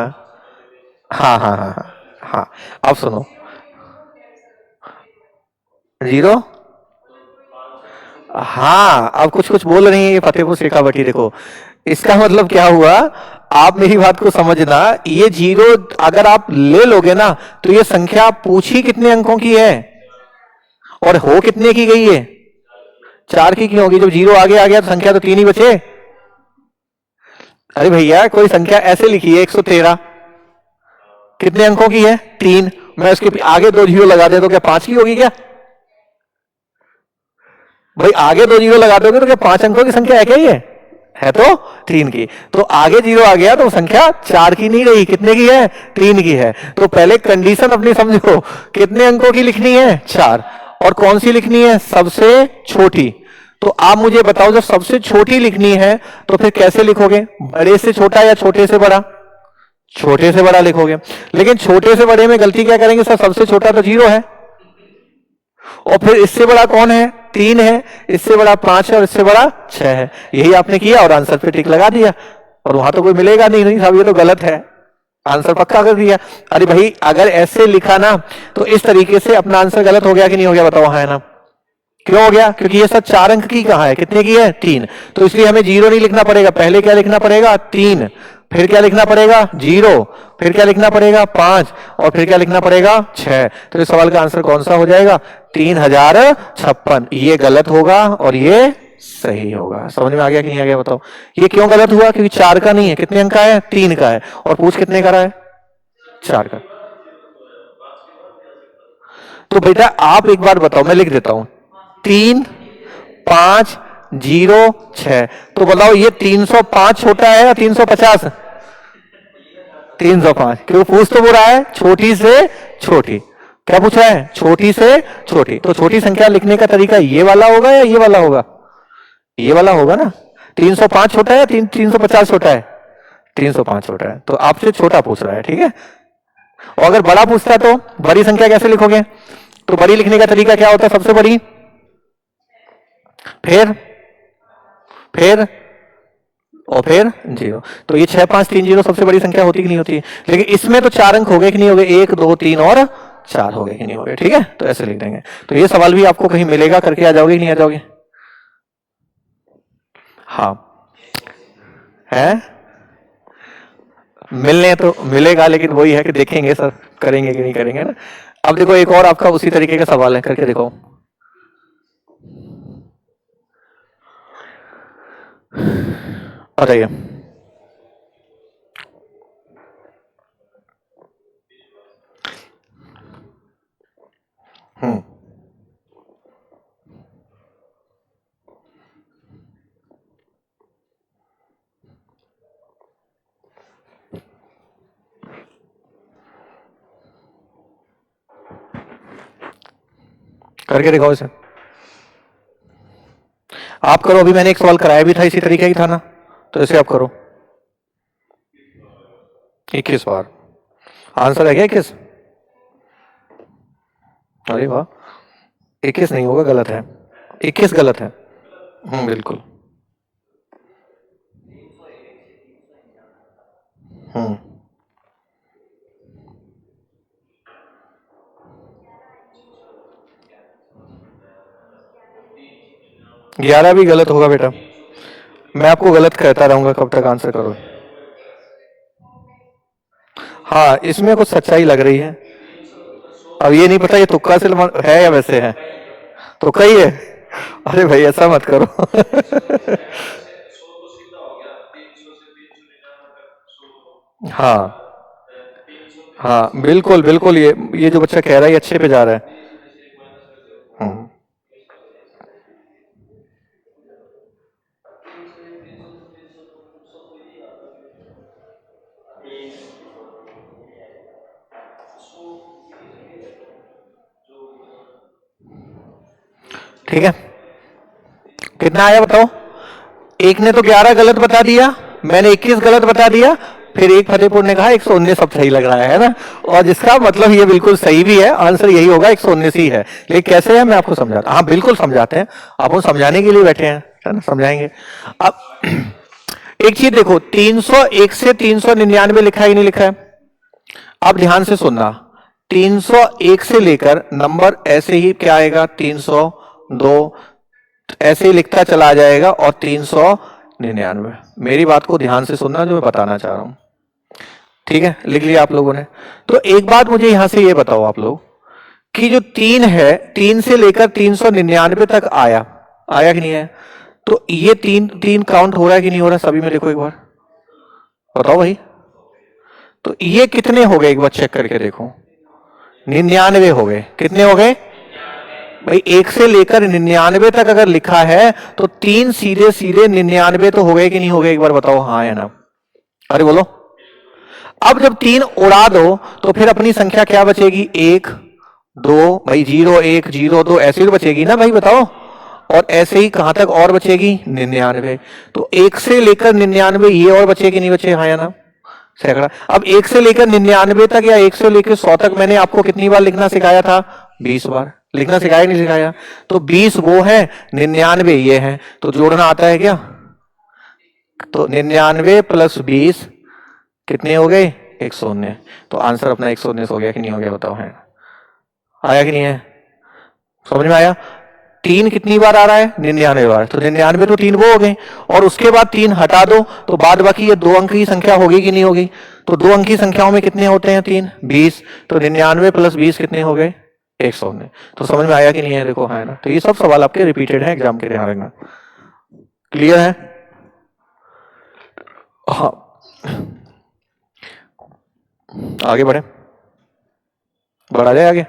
Speaker 1: हाँ हाँ हाँ हाँ हाँ। अब सुनो, 0, हाँ अब कुछ कुछ बोल रही है ये फतेहपुर शेखावटी, देखो इसका मतलब क्या हुआ, आप मेरी बात को समझना, ये 0 अगर आप ले लोगे ना, तो ये संख्या पूछी कितने अंकों की है और हो कितने की गई है, 4 की क्यों होगी, जब 0 आगे आ गया तो संख्या तो 3 ही बचे। अरे भैया कोई संख्या ऐसे लिखी है 113, कितने अंकों की है, 3, मैं उसके आगे 2 जीरो लगा दे तो क्या 5 की होगी क्या, भाई आगे 2 जीरो लगा दोगे तो क्या 5 अंकों की संख्या है क्या, ये है तो 3 की, तो आगे 0 आ गया तो संख्या 4 की नहीं रही, कितने की है, 3 की है। तो पहले कंडीशन अपनी समझो, कितने अंकों की लिखनी है, 4, और कौन सी लिखनी है, सबसे छोटी। तो आप मुझे बताओ, जब सबसे छोटी लिखनी है तो फिर कैसे लिखोगे, बड़े से छोटा या छोटे से बड़ा, छोटे से बड़ा लिखोगे। लेकिन छोटे से बड़े में गलती क्या करेंगे सर, सबसे छोटा तो 0 है, और फिर इससे बड़ा कौन है, 3 है, इससे बड़ा 5 है और इससे बड़ा 6 है। यही आपने किया और आंसर पे टिक लगा दिया, और वहां तो कोई मिलेगा नहीं, नहीं साहब ये तो गलत है, आंसर पक्का कर दिया। अरे भाई अगर ऐसे लिखा ना तो इस तरीके से अपना आंसर गलत हो गया कि नहीं हो गया बताओ, है ना, क्यों हो गया, क्योंकि ये सब 4 अंक की कहां है, कितने की है, 3, तो इसलिए हमें 0 नहीं लिखना पड़ेगा, पहले क्या लिखना पड़ेगा, 3, फिर क्या लिखना पड़ेगा, 0, फिर क्या लिखना पड़ेगा, 5, और फिर क्या लिखना पड़ेगा, 6। तो इस सवाल का आंसर कौन सा हो जाएगा, 3056। ये गलत होगा और ये सही होगा। समझ में आ गया कि नहीं आ गया बताओ, ये क्यों गलत हुआ, क्योंकि 4 का नहीं है, कितने अंक का है, 3 का है, और पूछ कितने का रहा है, 4 का। तो बेटा आप एक बार बताओ, मैं लिख देता हूं, 3 5 0 6, तो बताओ ये 305 छोटा है या 350, 305। क्यों पूछ तो वो रहा है छोटी से छोटी, क्या पूछा है, छोटी से छोटी। तो छोटी संख्या लिखने का तरीका ये वाला होगा या ये वाला होगा, ये वाला होगा ना। 305 छोटा है या 350 छोटा है, 305 छोटा है, तो आपसे छोटा पूछ रहा है, ठीक है। और अगर बड़ा पूछता है तो बड़ी संख्या कैसे लिखोगे, तो बड़ी लिखने का तरीका क्या होता है, सबसे बड़ी, फिर और फिर जीरो। तो ये 6530 सबसे बड़ी संख्या होती कि नहीं होती, लेकिन इसमें तो 4 अंक हो गए कि नहीं हो गए, 1 2 3 और 4 हो गए कि नहीं हो गए, ठीक है। तो ऐसे लिख देंगे। तो ये सवाल भी आपको कहीं मिलेगा, करके आ जाओगे कि नहीं आ जाओगे, हाँ है, मिलने तो मिलेगा, लेकिन वही है कि देखेंगे सर करेंगे कि नहीं करेंगे ना। अब देखो एक और आपका उसी तरीके का सवाल है, करके देखो। बताइए। हम्म, करके दिखाओ इसे। आप करो, अभी मैंने एक सवाल कराया भी था इसी तरीके की था ना, तो इसे आप करो। 21 बार आंसर है क्या 21, अरे वाह, 21 नहीं होगा, गलत है, 21 गलत है। बिल्कुल। हम्म, 11 भी गलत होगा बेटा, मैं आपको गलत कहता रहूंगा कब तक आंसर करो। हाँ इसमें कुछ सच्चाई लग रही है, अब ये नहीं पता ये तुक्का से है या वैसे है, तुक्का ही है। अरे भाई ऐसा मत करो। हाँ हाँ बिल्कुल बिल्कुल, ये जो बच्चा कह रहा है ये अच्छे पे जा रहा है। हम्म, ठीक है, कितना आया बताओ। एक ने तो 11 गलत बता दिया, मैंने 21 गलत बता दिया, फिर एक फतेहपुर ने कहा 119 सब सही लग रहा है ना। और जिसका मतलब ये बिल्कुल सही भी है, आंसर यही होगा 119 ही है। लेकिन कैसे है मैं आपको समझाता, हाँ बिल्कुल समझाते हैं, आप वो समझाने के लिए बैठे हैं, है ना, समझाएंगे। अब एक चीज देखो, 301 से 399 लिखा है कि नहीं लिखा है, आप ध्यान से सुनना। 301 से लेकर नंबर ऐसे ही क्या आएगा, 302, ऐसे ही लिखता चला जाएगा, और 399। मेरी बात को ध्यान से सुनना जो मैं बताना चाह रहा हूं, ठीक है, लिख लिया आप लोगों ने। तो एक बात मुझे यहां से ये बताओ आप लोग, कि जो 3 है, 3 से लेकर 399 तक आया, आया कि नहीं है, तो ये तीन तीन काउंट हो रहा है कि नहीं हो रहा, सभी में देखो एक बार, बताओ भाई। तो ये कितने हो गए एक बार चेक करके देखो, 99 हो गए, कितने हो गए भाई, 1 से लेकर 99 तक अगर लिखा है, तो 3 सीधे सीधे 99 तो हो गए कि नहीं हो गए, एक बार बताओ हाँ या ना, अरे बोलो। अब जब 3 उड़ा दो, तो फिर अपनी संख्या क्या बचेगी, 1 2 भाई, 0 1 0 2 ऐसे ही तो बचेगी ना भाई, बताओ। और ऐसे ही कहां तक और बचेगी, 99। तो 1 से लेकर 99 ये और बचे कि नहीं बचे, हाँ या ना, सैकड़ा। अब 1 से लेकर 99 तक या 1 से लेकर 100 तक मैंने आपको कितनी बार लिखना सिखाया था, 20 बार लिखना सिखाया नहीं सिखाया। तो 20 वो है, 99 ये है, तो जोड़ना आता है क्या, तो 99 प्लस 20 कितने हो गए, 119। तो आंसर अपना 119 हो गया कि नहीं हो गया, बताओ, है आया कि नहीं है, समझ में आया। 3 कितनी बार आ रहा है, 99 बार, तो 99 तो 3 वो हो गए, और उसके बाद 3 हटा दो, तो बाद बाकी ये 2 अंक की संख्या होगी कि नहीं होगी। तो 2 अंक की संख्याओं में कितने होते हैं, 3 20, तो 99 प्लस 20 कितने हो गए, 119। तो समझ में आया कि नहीं है, देखो है ना। तो ये सब सवाल आपके रिपीटेड है एग्जाम के, ध्यान रखना, क्लियर है। हाँ आगे बढ़े, बढ़ा जाए आगे।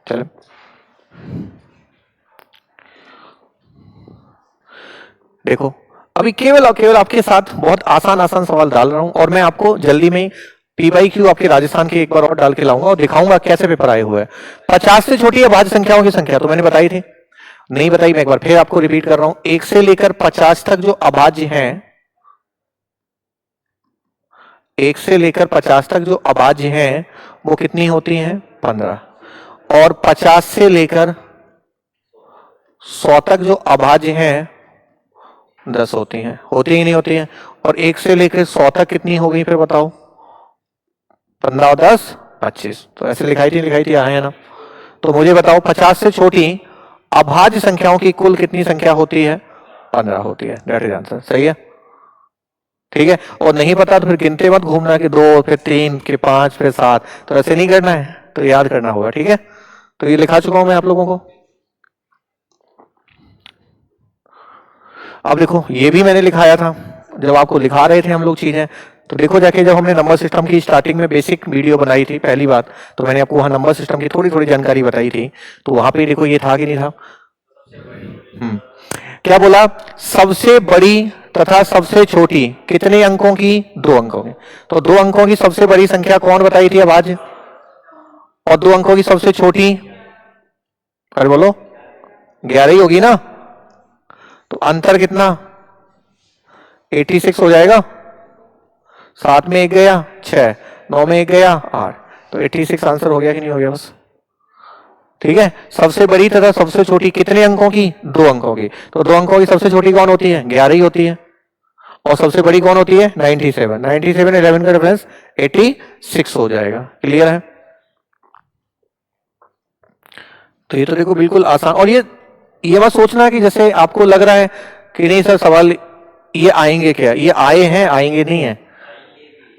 Speaker 1: चलो देखो, अभी केवल और केवल आपके साथ बहुत आसान आसान सवाल डाल रहा हूं, और मैं आपको जल्दी में पी/क्यू आपके राजस्थान की एक बार और डाल के लाऊंगा और दिखाऊंगा कैसे पेपर आए हुए हैं। 50 से छोटी अभाज्य संख्याओं की संख्या तो मैंने बताई थी, नहीं बताई, मैं एक बार फिर आपको रिपीट कर रहा हूं। 1 से लेकर 50 तक जो अभाज्य हैं, 1 से लेकर 50 तक जो अभाज्य हैं वो कितनी होती हैं? 15। और 50 से लेकर 100 तक जो अभाज्य हैं 10 होती हैं। होती ही नहीं होती हैं। और 1 से लेकर 100 तक कितनी हो गई फिर बताओ? 15 और 10 25। तो ऐसे लिखाई थी आए है ना। तो मुझे बताओ 50 से छोटी अभाज्य संख्याओं की कुल कितनी संख्या होती है? 15 होती है। That is answer. सही है, ठीक है। और नहीं पता तो फिर गिनते मत घूमना कि 2 फिर 3 फिर 5 फिर 7, तो ऐसे नहीं करना है, तो याद करना होगा, ठीक है। तो ये लिखा चुका हूं मैं आप लोगों को। अब देखो, ये भी मैंने लिखाया था जब आपको लिखा रहे थे हम लोग चीजें। तो देखो जाके, जब हमने नंबर सिस्टम की स्टार्टिंग में बेसिक वीडियो बनाई थी पहली बात, तो मैंने आपको वहां नंबर सिस्टम की थोड़ी थोड़ी जानकारी बताई थी। तो वहां पे देखो ये था कि नहीं था? क्या बोला? सबसे बड़ी तथा सबसे छोटी कितने अंकों की? 2 अंकों की। तो 2 अंकों की सबसे बड़ी संख्या कौन बताई थी अभाज्य? और 2 अंकों की सबसे छोटी? अरे बोलो, 11 ही होगी ना। तो अंतर कितना? 86 हो जाएगा। 7 में 1 गया 6, 9 में 1 गया 8, तो 86 आंसर हो गया कि नहीं हो गया? बस, ठीक है। सबसे बड़ी तथा सबसे छोटी कितने अंकों की? 2 अंकों की। तो 2 अंकों की सबसे छोटी कौन होती है? 11 ही होती है। और सबसे बड़ी कौन होती है? 97। 97 11 का डिफरेंस 86 हो जाएगा। क्लियर है? तो ये तो देखो बिल्कुल आसान। और ये मत सोचना कि जैसे आपको लग रहा है कि नहीं सर सवाल ये आएंगे क्या, ये आए हैं, आएंगे नहीं है,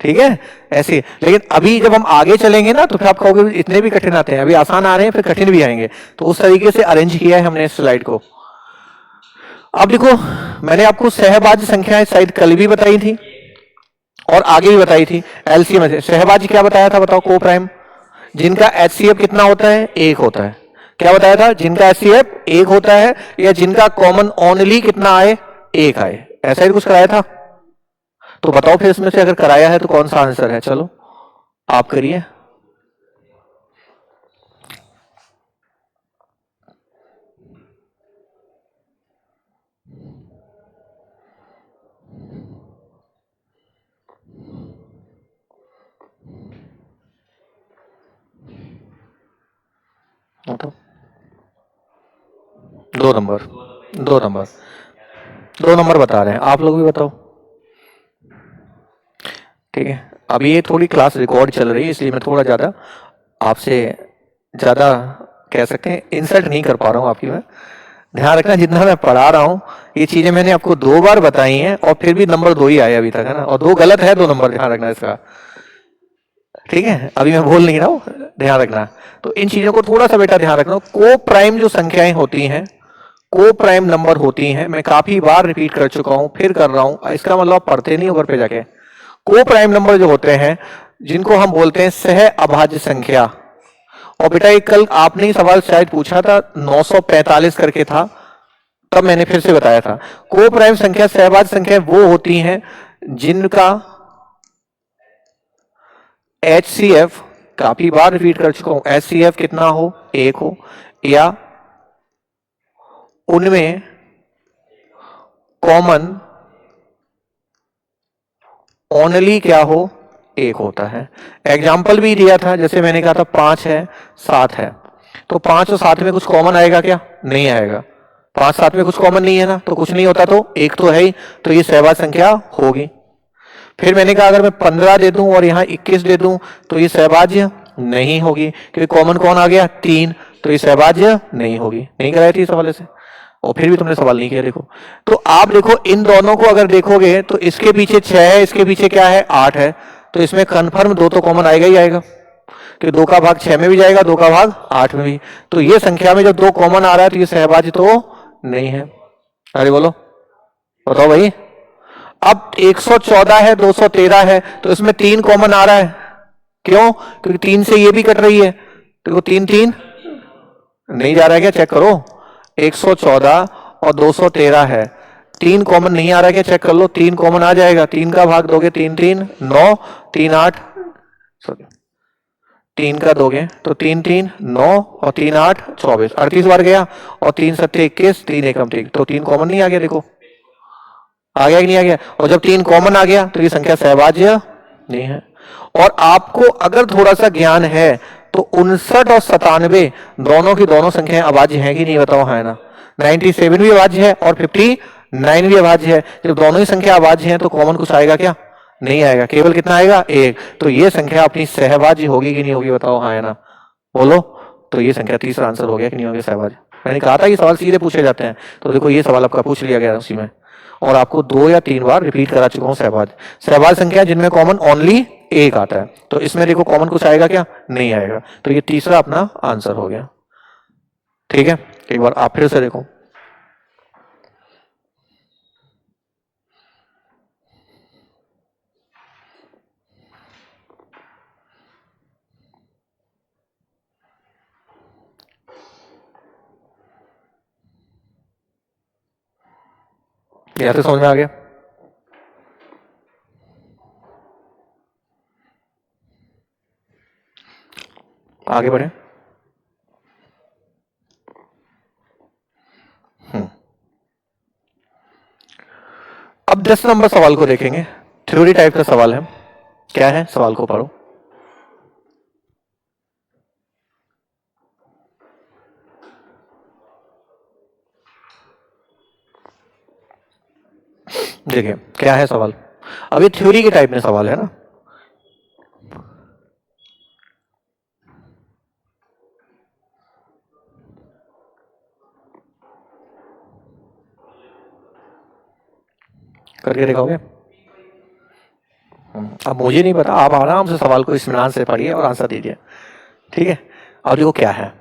Speaker 1: ठीक है ऐसे। लेकिन अभी जब हम आगे चलेंगे ना तो फिर आप कहोगे इतने भी कठिन आते हैं, अभी आसान आ रहे हैं फिर कठिन भी आएंगे। तो उस तरीके से अरेंज किया है हमने इस स्लाइड को। अब देखो, मैंने आपको सहभाज्य संख्याएं शायद कल भी बताई थी और आगे भी बताई थी। एलसीएम में सहभाज्य क्या बताया था बताओ? को प्राइम, जिनका एचसीएफ कितना होता है? 1 होता है। क्या बताया था? जिनका एचसीएफ 1 होता है, या जिनका कॉमन ओनली कितना आए? 1 आए। ऐसा ही कुछ कराया था। तो बताओ फिर इसमें से अगर कराया है तो कौन सा आंसर है? चलो आप करिए। बताओ। 2 नंबर, 2 नंबर, 2 नंबर बता रहे हैं। आप लोग भी बताओ, ठीक है। अभी ये थोड़ी क्लास रिकॉर्ड चल रही है, इसलिए मैं थोड़ा ज़्यादा आपसे ज़्यादा कह सकते हैं इंसल्ट नहीं कर पा रहा हूँ आपकी। मैं ध्यान रखना, जितना मैं पढ़ा रहा हूँ ये चीज़ें मैंने आपको 2 बार बताई हैं और फिर भी नंबर 2 ही आए अभी तक, है ना। और 2 गलत है, 2 नंबर, ध्यान रखना इसका, ठीक है। अभी मैं बोल नहीं रहा हूँ, ध्यान रखना। तो इन चीज़ों को थोड़ा सा बेटा ध्यान रखना। को प्राइम जो संख्याएं होती हैं, को प्राइम नंबर होती हैं, मैं काफी बार रिपीट कर चुका हूं, फिर कर रहा हूं, इसका मतलब आप पढ़ते नहीं हो घर पे जाके। को प्राइम नंबर जो होते हैं जिनको हम बोलते हैं सह अभाज्य संख्या। और बेटा एक कल आपने ही सवाल शायद पूछा था, 945 करके था, तब मैंने फिर से बताया था। को प्राइम संख्या सहभाज्य संख्या वो होती हैं जिनका एचसीएफ, काफी बार रिपीट कर चुका हूं, एचसीएफ कितना हो? 1 हो, या उनमें कॉमन ओनली क्या हो? 1 होता है। एग्जाम्पल भी दिया था, जैसे मैंने कहा था 5 है 7 है, तो 5 और 7 में कुछ कॉमन आएगा क्या? नहीं आएगा। 5 7 में कुछ कॉमन नहीं है ना, तो कुछ नहीं होता, तो 1 तो है ही, तो ये सहभाज्य संख्या होगी। फिर मैंने कहा अगर मैं 15 दे दूं और यहाँ 21 दे दूं तो ये सहभाज्य नहीं होगी, क्योंकि कॉमन कौन आ गया? 3, तो ये सहभाज्य नहीं होगी। नहीं कराई थी इस हवाले से, और फिर भी तुमने सवाल नहीं किया। देखो, तो आप देखो इन दोनों को अगर देखोगे तो इसके पीछे 6 है, इसके पीछे क्या है? 8 है, तो इसमें कन्फर्म 2 तो कॉमन आएगा ही आएगा, कि 2 का भाग 6 में भी जाएगा, 2 का भाग 8 में भी। तो ये संख्या में जब 2 कॉमन आ रहा है तो ये सहभाज्य तो नहीं है। अरे बोलो, बताओ भाई। अब 114 है, 213 है, तो इसमें 3 कॉमन आ रहा है। क्यों? क्योंकि 3 से ये भी कट रही है, तो 3 3 नहीं जा रहा है क्या, चेक करो। 114 और 213 है, 3 कॉमन नहीं आ रहा है क्या, चेक कर लो। 3 कॉमन आ जाएगा, 3 का भाग दोगे 3 3 9, 3 8, सॉरी 3 का दोगे तो 3 3 9 और 3 8 24, 38 बार गया। और 3 सत्ते 21, 3 एकम 3, तो 3 कॉमन नहीं आ गया, देखो आ गया कि नहीं आ गया। और जब 3 कॉमन आ गया तो ये संख्या सहभाज्य नहीं है। और आपको अगर थोड़ा सा ज्ञान है तो 59 और 97 दोनों की दोनों संख्याएं अभाज्य हैं कि नहीं, बताओ, है ना। 97 भी अभाज्य है और 59 भी अभाज्य है। जब दोनों ही संख्या अभाज्य हैं तो कॉमन कुछ आएगा क्या, नहीं आएगा, केवल कितना आएगा, एक। तो ये संख्या अपनी सहभाज्य होगी कि नहीं होगी, बताओ, हाँ है ना, बोलो। तो ये संख्या तीसरा आंसर हो गया कि नहीं हो गया, सहभाज्य। मैंने कहा था ये सवाल सीधे पूछे जाते हैं, तो देखो ये सवाल आपका पूछ लिया गया उसी में। और आपको 2 या 3 बार रिपीट करा चुका हूं सहभाज्य। सहभाज्य संख्या जिनमें कॉमन ओनली एक आता है, तो इसमें देखो कॉमन कुछ आएगा क्या, नहीं आएगा। तो ये तीसरा अपना आंसर हो गया। ठीक है, एक बार आप फिर से देखो। यहां से समझ में आ गया। आगे बढ़े। अब 10 नंबर सवाल को देखेंगे। थ्योरी टाइप का सवाल है। क्या है, सवाल को पढ़ो। देखिए क्या है सवाल। अब ये थ्योरी के टाइप में सवाल है ना। करके दिखाओगे। अब मुझे नहीं पता, आप आराम से सवाल को इत्मीनान से पढ़िए और आंसर दीजिए। ठीक है। अब देखो क्या है।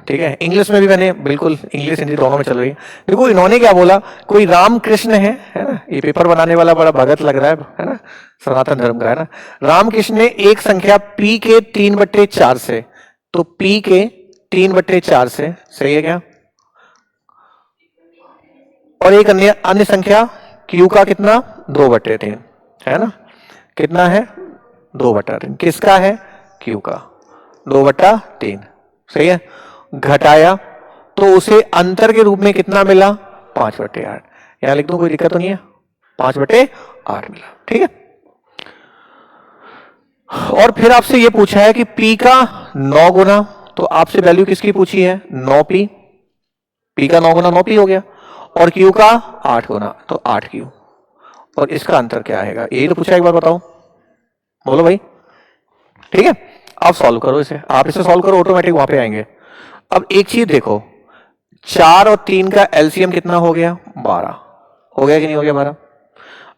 Speaker 1: ठीक है, इंग्लिश में भी मैंने बिल्कुल, इंग्लिश हिंदी दोनों में चल रही है। देखो इन्होंने क्या बोला, कोई राम कृष्ण है ना, ये पेपर बनाने वाला बड़ा भगत लग रहा है ना, सनातन धर्म का है ना। राम कृष्ण ने एक संख्या p के 3/4 से, तो p के 3/4 से, सही है क्या, और एक अन्य अन्य संख्या q का कितना 2/3, है ना, कितना है 2/3, किसका है, q का 2/3, सही है। घटाया तो उसे अंतर के रूप में कितना मिला, 5/8। यहां लिख दूं, कोई दिक्कत तो नहीं है, 5/8 मिला। ठीक है। और फिर आपसे यह पूछा है कि p का 9 गुना, तो आपसे वैल्यू किसकी पूछी है, 9p, p का 9 गुना 9p हो गया। और q का 8 गुना, तो 8q। और इसका अंतर क्या आएगा, यही तो पूछा, एक बार बताओ, बोलो भाई। ठीक है, आप सॉल्व करो इसे, आप इसे सॉल्व करो, ऑटोमेटिक वहां पे आएंगे। अब एक चीज देखो, 4 और 3 का एलसीएम कितना हो गया, 12 हो गया कि नहीं हो गया, 12।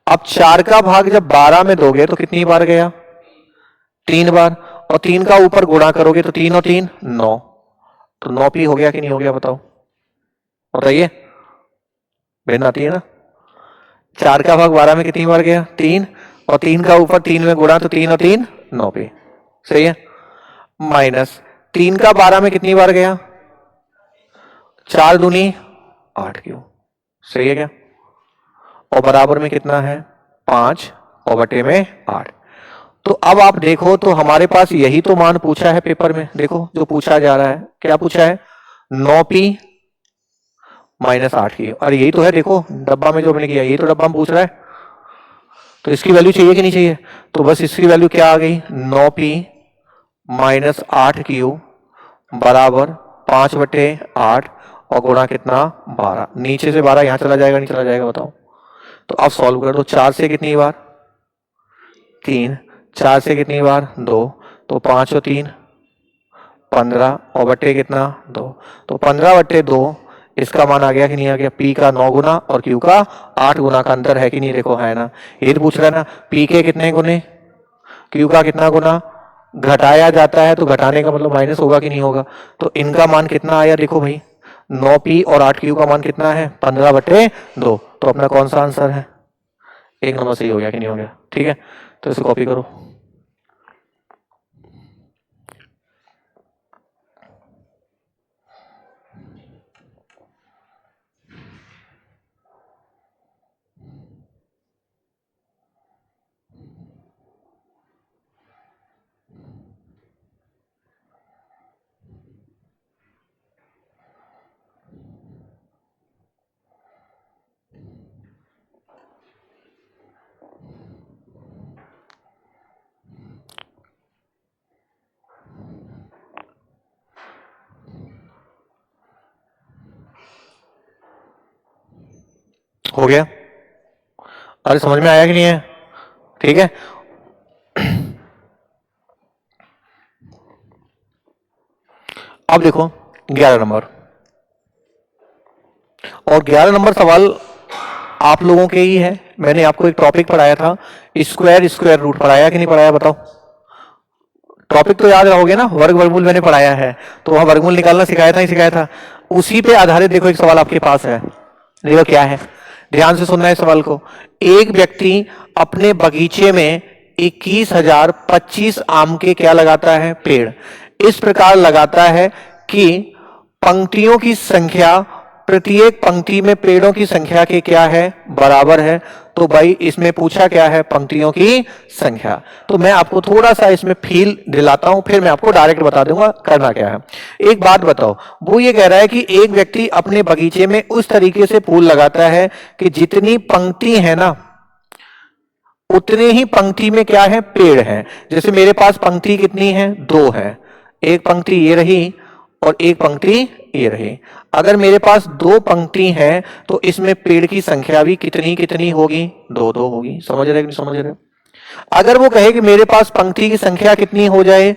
Speaker 1: अब 4 का भाग जब 12 में दोगे तो कितनी बार गया, 3 बार। और 3 का ऊपर गुणा करोगे तो 3 और 3 9, तो 9p हो गया कि नहीं हो गया, बताओ, बताइए। भिन्न आती है ना। 4 का भाग 12 में कितनी बार गया, 3, और 3 का ऊपर 3 में गुणा, तो 3 और 3 9p, सही है। माइनस 3 का 12 में कितनी बार गया, 4 दूनी 8q, सही है क्या। और बराबर में कितना है, 5 और बटे में 8। तो अब आप देखो तो हमारे पास यही तो मान पूछा है पेपर में, देखो जो पूछा जा रहा है, क्या पूछा है, 9p माइनस 8q, और यही तो है, देखो डब्बा में जो मैंने किया, यही तो डब्बा में पूछ रहा है। तो इसकी वैल्यू चाहिए कि नहीं चाहिए, तो बस इसकी वैल्यू क्या आ गई, 9p माइनस 8q बराबर 5/8, और गुणा कितना, 12। नीचे से 12 यहां चला जाएगा, नहीं चला जाएगा, बताओ। तो अब सॉल्व कर दो, 4 से कितनी बार, 3, 4 से कितनी बार, 2, तो 5 और 3 15, और बटे कितना, 2, तो 15/2। इसका मान आ गया कि नहीं आ गया, p का 9 गुना और q का 8 गुना का अंतर है कि नहीं, देखो है ना। ये तो पूछ रहा है ना, p के कितने गुने, q का कितना गुना। घटाया जाता है तो घटाने का मतलब माइनस होगा कि नहीं होगा। तो इनका मान कितना आया, देखो भाई, 9p और 8q का मान कितना है, 15/2। तो अपना कौन सा आंसर है, एक नंबर सही हो गया कि नहीं हो गया। ठीक है, तो इसे कॉपी करो। हो गया? अरे समझ में आया कि नहीं है? ठीक है, अब देखो 11 नंबर, और 11 नंबर सवाल आप लोगों के ही है। मैंने आपको एक टॉपिक पढ़ाया था, स्क्वायर स्क्वायर रूट, पढ़ाया कि नहीं पढ़ाया बताओ? टॉपिक तो याद रहोगे ना, वर्ग वर्गमूल मैंने पढ़ाया है, तो वहां वर्गमूल निकालना सिखाया था, ही सिखाया था। उसी पे आधारित देखो एक सवाल आपके पास है, देखो क्या है, ध्यान से सुनना है सवाल को। एक व्यक्ति अपने बगीचे में 21,025 आम के क्या लगाता है? पेड़। इस प्रकार लगाता है कि पंक्तियों की संख्या प्रत्येक पंक्ति में पेड़ों की संख्या के क्या है? बराबर है। तो भाई इसमें पूछा क्या है? पंक्तियों की संख्या। तो मैं आपको थोड़ा सा इसमें फील दिलाता हूं, फिर मैं आपको डायरेक्ट बता दूंगा करना क्या है। एक बात बताओ, वो ये कह रहा है कि एक व्यक्ति अपने बगीचे में उस तरीके से फूल लगाता है कि जितनी पंक्ति है ना, उतने ही पंक्ति में क्या है? पेड़ है। जैसे मेरे पास पंक्ति कितनी है? 2 है। एक पंक्ति ये रही और एक पंक्ति ये रही। अगर मेरे पास 2 पंक्ति हैं तो इसमें पेड़ की संख्या भी कितनी कितनी होगी? 2-2 होगी। समझ रहे कि नहीं समझ रहे? अगर वो कहे कि मेरे पास पंक्ति की संख्या कितनी हो जाए?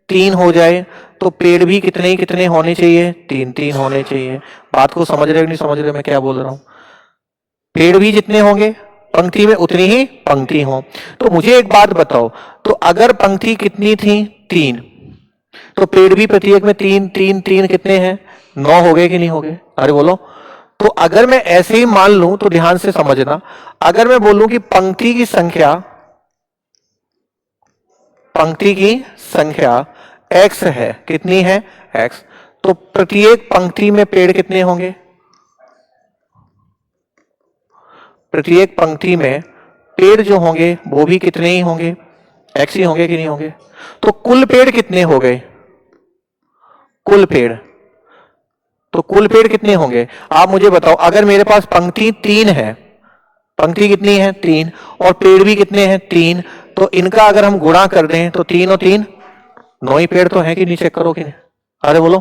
Speaker 1: 3 हो जाए, तो पेड़ भी कितने कितने होने चाहिए? 3-3 होने चाहिए। बात को समझ रहे कि नहीं समझ रहे मैं क्या बोल रहा हूं? पेड़ भी जितने होंगे पंक्ति में उतनी ही पंक्ति हो। तो मुझे एक बात बताओ, तो अगर पंक्ति कितनी थी? 3, तो पेड़ भी प्रत्येक में 3-3-3 कितने हैं? 9 हो गए कि नहीं हो गए? अरे बोलो। तो अगर मैं ऐसे ही मान लूं तो ध्यान से समझना, अगर मैं बोलूं कि पंक्ति की संख्या x है, कितनी है? x, तो प्रत्येक पंक्ति में पेड़ कितने होंगे? प्रत्येक पंक्ति में पेड़ जो होंगे वो भी कितने ही होंगे? x ही होंगे कि नहीं होंगे? तो कुल पेड़ कितने हो गए? कुल पेड़, तो कुल पेड़ कितने होंगे? आप मुझे बताओ, अगर मेरे पास पंक्ति 3 है, पंक्ति कितनी है? 3, और पेड़ भी कितने हैं? 3, तो इनका अगर हम गुणा कर दें तो 3 और 3 9 ही पेड़ तो है कि नहीं? चेक करो कि नहीं? अरे बोलो।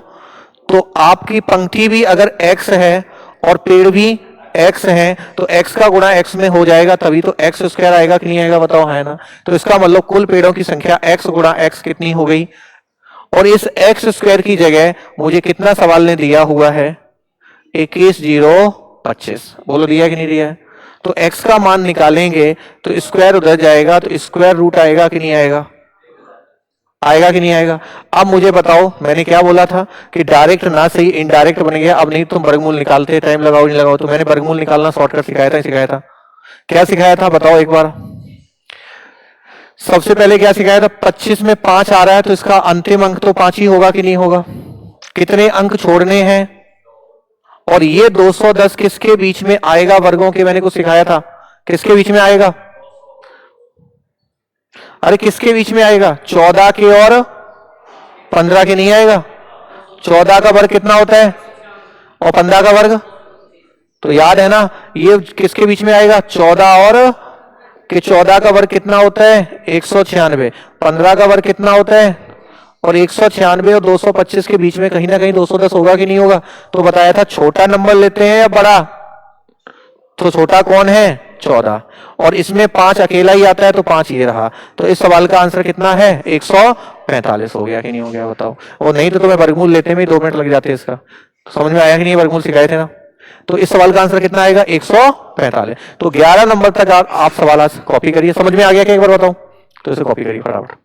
Speaker 1: तो आपकी पंक्ति भी अगर x है और पेड़ भी x है, तो x का गुणा x में हो जाएगा, तभी तो x स्क्वायर आएगा कि नहीं आएगा? बताओ, है ना? तो इसका मतलब कुल पेड़ों की संख्या x गुणा x कितनी हो गई? और इस x स्क्वायर की जगह मुझे कितना सवाल ने दिया हुआ है? 21,025। बोलो दिया कि नहीं दिया है? तो x का मान निकालेंगे तो स्क्वायर उधर जाएगा, तो स्क्वायर रूट आएगा कि नहीं आएगा? आएगा कि नहीं आएगा? अब मुझे बताओ, मैंने क्या बोला था कि डायरेक्ट ना सही इनडायरेक्ट बन गया। अब नहीं तुम वर्गमूल निकालते, टाइम लगाओ नहीं लगाओ, तो मैंने वर्गमूल निकालना शॉर्टकट सिखाया था। क्या सिखाया था बताओ एक बार? सबसे पहले क्या सिखाया था? 25 में 5 आ रहा है तो इसका अंतिम अंक तो 5 ही होगा कि नहीं होगा? कितने अंक छोड़ने हैं? और ये 210 किसके बीच में आएगा? वर्गों के मैंने कुछ सिखाया था, किसके बीच में आएगा? अरे किसके बीच में आएगा? 14 के और 15 के नहीं आएगा? 14 का वर्ग कितना होता है और 15 का वर्ग? तो याद है ना, ये किसके बीच में आएगा? 14 और कि 14 का वर्ग कितना होता है? 196। 15 का वर्ग कितना होता है? और 196 और 225 के बीच में कहीं ना कहीं 210 होगा कि नहीं होगा? तो बताया था छोटा नंबर लेते हैं या बड़ा? तो छोटा कौन है? 14, और इसमें 5 अकेला ही आता है तो 5 ये रहा। तो इस सवाल का आंसर कितना है? 145 हो गया कि नहीं हो गया बताओ? और नहीं तो तुम्हें वर्गमूल लेते में 2 मिनट लग जाते इसका। तो समझ में आया कि नहीं? वर्गमूल सिखाए थे ना। तो इस सवाल का आंसर कितना आएगा? 145। तो 11 नंबर तक आप सवाल आज कॉपी करिए। समझ में आ गया क्या? एक बार बताओ। तो इसे कॉपी करिए फटाफट।